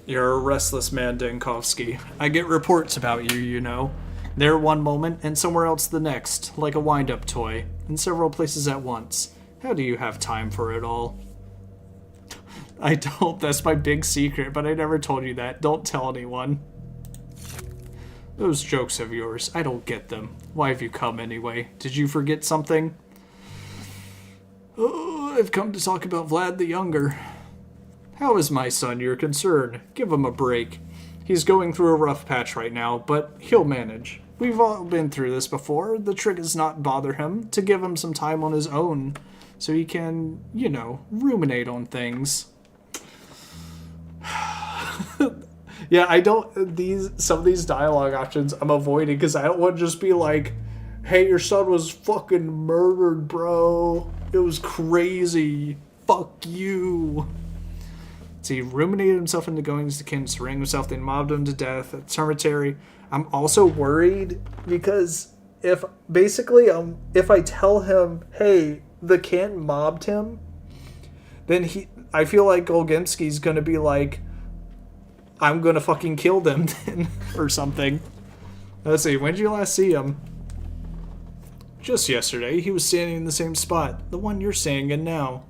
You're a restless man, Dankovsky. I get reports about you, you know. There one moment and somewhere else the next, like a wind-up toy, in several places at once. How do you have time for it all? I don't. That's my big secret, but I never told you that. Don't tell anyone. Those jokes of yours, I don't get them. Why have you come anyway? Did you forget something? Oh, I've come to talk about Vlad the Younger. How is my son your concern? Give him a break. He's going through a rough patch right now, but he'll manage. We've all been through this before. The trick is not bother him, to give him some time on his own, so he can, you know, ruminate on things. Yeah, I don't, some of these dialogue options I'm avoiding because I don't want to just be like, hey, your son was fucking murdered, bro. It was crazy. Fuck you. So he ruminated himself into going to the Kin's ring himself, then mobbed him to death at cemetery. I'm also worried because if I tell him, hey, the Kin mobbed him, then I feel like Golginski's gonna be like, I'm gonna fucking kill them then, or something. Let's see, when did you last see him? Just yesterday. He was standing in the same spot, the one you're standing in now.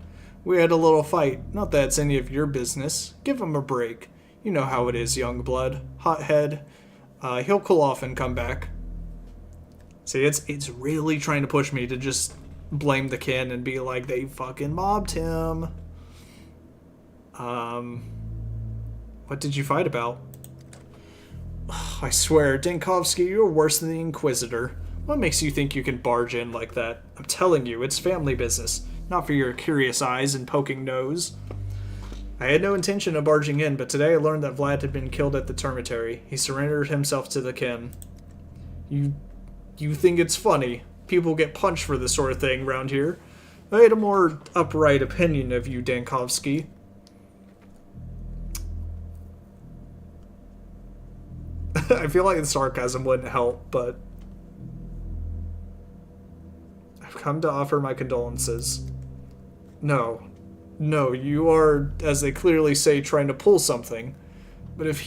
We had a little fight. Not that it's any of your business. Give him a break. You know how it is, young blood. Hot head. He'll cool off and come back. See, it's really trying to push me to just blame the Kin and be like, they fucking mobbed him. What did you fight about? I swear, Dankovsky, you're worse than the Inquisitor. What makes you think you can barge in like that? I'm telling you, it's family business. Not for your curious eyes and poking nose. I had no intention of barging in, but today I learned that Vlad had been killed at the termitary. He surrendered himself to the Kin. You think it's funny? People get punched for this sort of thing around here. I had a more upright opinion of you, Dankovsky. I feel like the sarcasm wouldn't help, but I've come to offer my condolences. No, you are, as they clearly say, trying to pull something. But if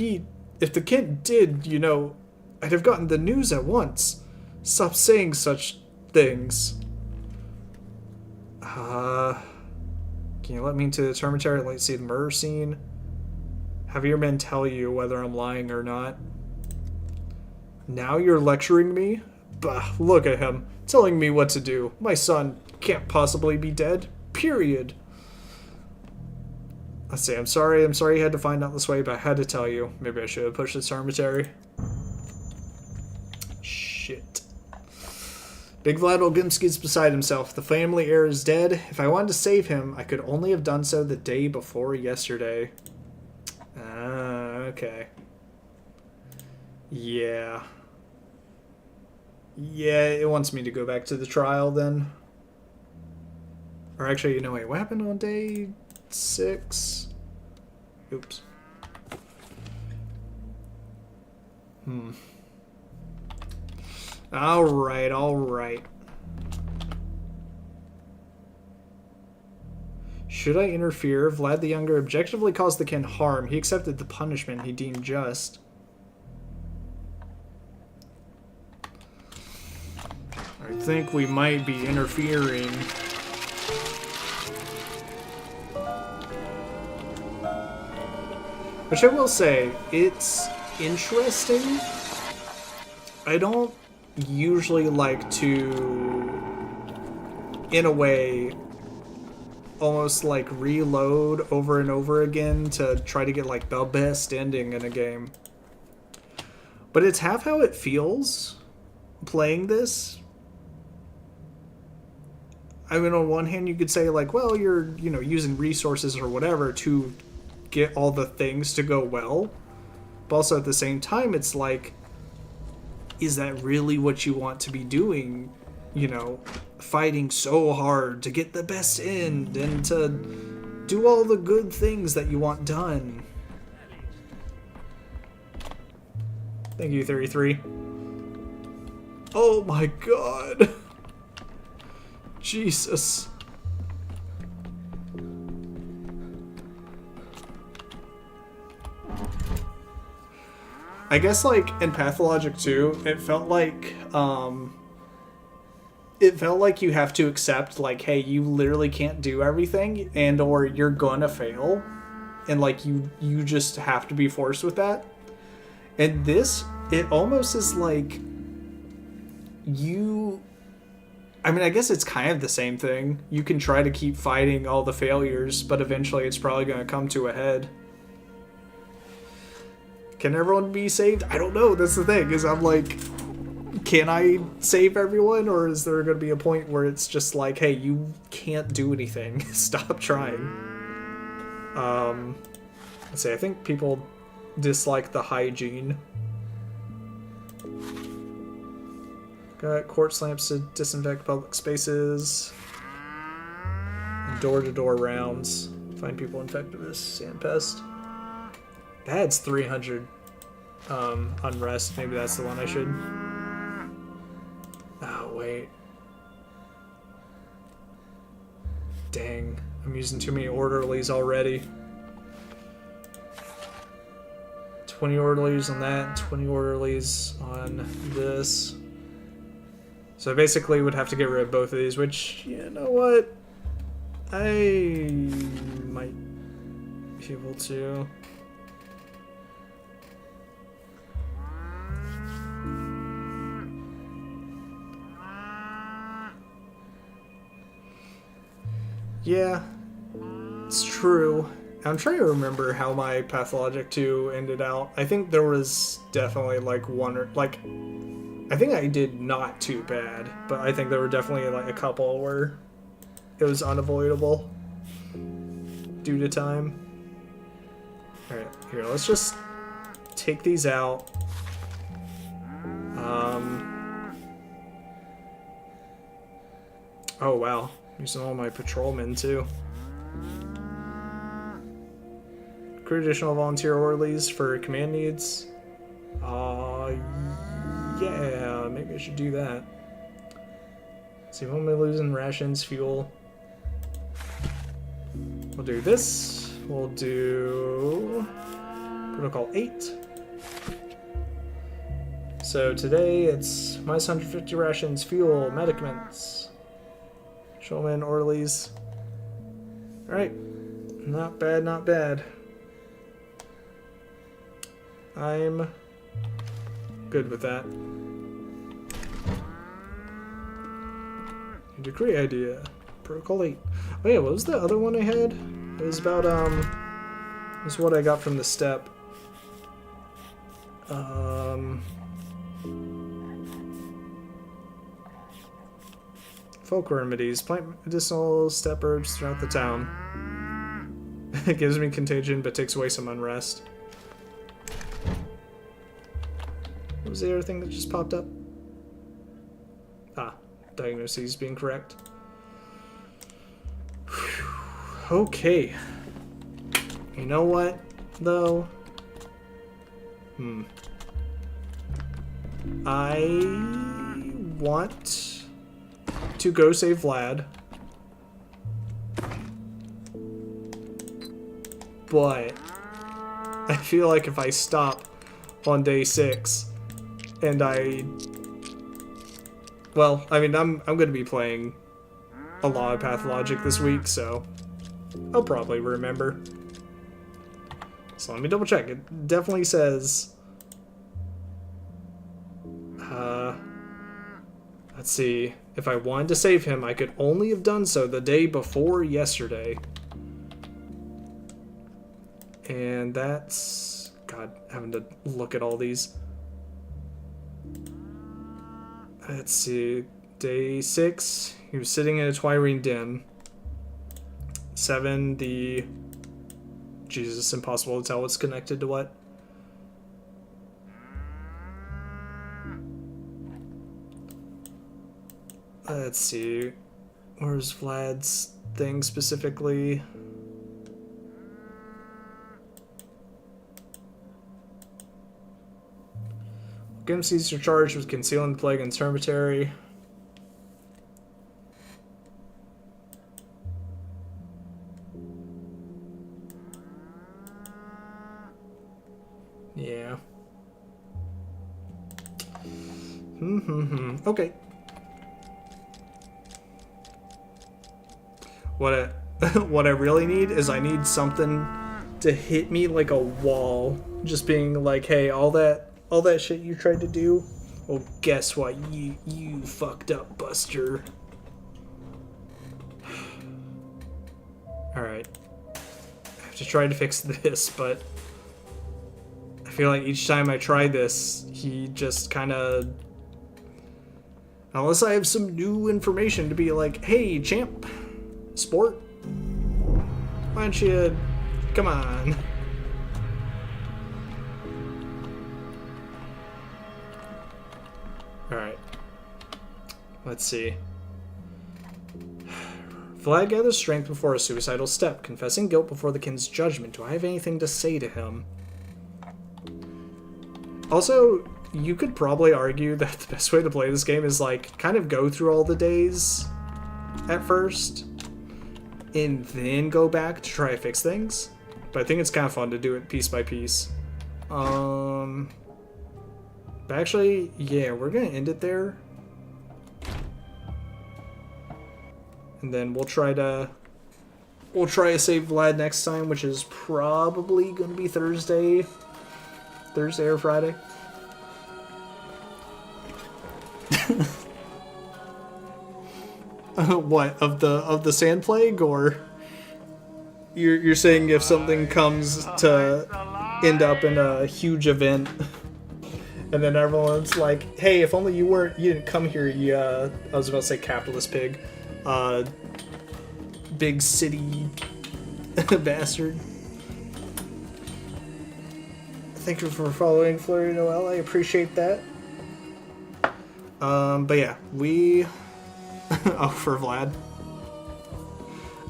the kid did, you know, I'd have gotten the news at once. Stop saying such things. Can you let me into the dormitory and let see the murder scene? Have your men tell you whether I'm lying or not. Now you're lecturing me? Bah, look at him, telling me what to do. My son can't possibly be dead. Period. Let's see, I'm sorry you had to find out this way, but I had to tell you. Maybe I should have pushed this dormitory. Shit. Big Vlad Olgimsky's beside himself. The family heir is dead. If I wanted to save him, I could only have done so the day before yesterday. Okay. Yeah. Yeah, it wants me to go back to the trial then. Or actually, you know, wait, what happened on day 6? Oops. Alright, alright. Should I interfere? Vlad the Younger objectively caused the kin harm. He accepted the punishment he deemed just. I think we might be interfering. Which I will say, it's interesting. I don't usually like to, in a way, almost like reload over and over again to try to get like the best ending in a game. But it's half how it feels playing this. I mean, on one hand, you could say like, well, you're, you know, using resources or whatever to get all the things to go well. But also at the same time, it's like, is that really what you want to be doing? You know, fighting so hard to get the best end and to do all the good things that you want done. Thank you, 33. Oh my god. Jesus. I guess, like, in Pathologic 2, it felt like you have to accept, like, hey, you literally can't do everything, and or you're gonna fail. And, like, you just have to be forced with that. And this, it almost is like you... I mean, I guess it's kind of the same thing. You can try to keep fighting all the failures, but eventually it's probably going to come to a head. Can everyone be saved? I don't know. That's the thing, is I'm like, can I save everyone? Or is there going to be a point where it's just like, hey, you can't do anything. Stop trying. Let's see, I think people dislike the hygiene. Got quartz lamps to disinfect public spaces. And door-to-door rounds. Find people infected with this sandpest. Adds 300 unrest. Maybe that's the one I should... Oh, wait. Dang. I'm using too many orderlies already. 20 orderlies on that, 20 orderlies on this. So I basically would have to get rid of both of these, which, you know what? I might be able to. Yeah, it's true. I'm trying to remember how my Pathologic 2 ended out. I think there was definitely like one or like... I think I did not too bad, but I think there were definitely like a couple where it was unavoidable due to time. Alright, here, let's just take these out. Oh wow, using all my patrolmen too. Recruit additional volunteer orderlies for command needs. Yeah, maybe I should do that. See, when we're losing rations, fuel. We'll do this. We'll do Protocol 8. So today it's minus 150 rations, fuel, medicaments, showman, orderlies. Alright. Not bad, not bad. I'm good with that. Decree idea. Protocol 8. Oh yeah, what was the other one I had? It was about, it was what I got from the step. Folk remedies. Plant medicinal step herbs throughout the town. It gives me contagion, but takes away some unrest. What was the other thing that just popped up? Ah, diagnoses being correct. Whew. Okay. You know what, though? I want to go save Vlad. But I feel like if I stop on day 6 and well, I mean, I'm going to be playing a lot of Pathologic this week, so I'll probably remember. So let me double check. It definitely says, let's see, if I wanted to save him, I could only have done so the day before yesterday. And that's, God, having to look at all these. Let's see, day 6, he was sitting in a Twirine den. 7, the, Jesus, impossible to tell what's connected to what. Let's see, where's Vlad's thing specifically? Gimsies are charged with concealing the plague in cemetery. Yeah. Okay. What I really need is I need something to hit me like a wall. Just being like, hey, all that shit you tried to do, well, guess what? You fucked up, Buster. Alright. I have to try to fix this, but I feel like each time I try this, he just kind of... Unless I have some new information to be like, hey, champ, sport, why don't you... Come on. Alright. Let's see. Vlad gathers strength before a suicidal step, confessing guilt before the king's judgment. Do I have anything to say to him? Also, you could probably argue that the best way to play this game is, like, kind of go through all the days at first, and then go back to try to fix things. But I think it's kind of fun to do it piece by piece. But actually, yeah, we're gonna end it there. And then we'll try to save Vlad next time, which is probably gonna be Thursday or Friday. What, of the sand plague, or you're saying if something comes to end up in a huge event, and then everyone's like, hey, if only you didn't come here, you I was about to say capitalist pig, big city bastard. Thank you for following Flurry Noel, I appreciate that. But yeah, we... oh, for Vlad.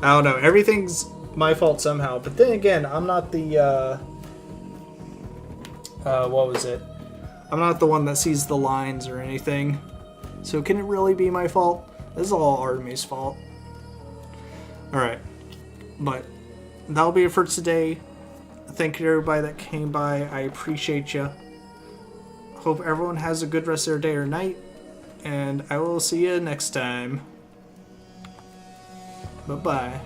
I don't know, everything's my fault somehow, but then again, I'm not the, what was it? I'm not the one that sees the lines or anything. So can it really be my fault? This is all Artemy's fault. Alright. But that'll be it for today. Thank you to everybody that came by. I appreciate you. Hope everyone has a good rest of their day or night. And I will see you next time. Bye-bye.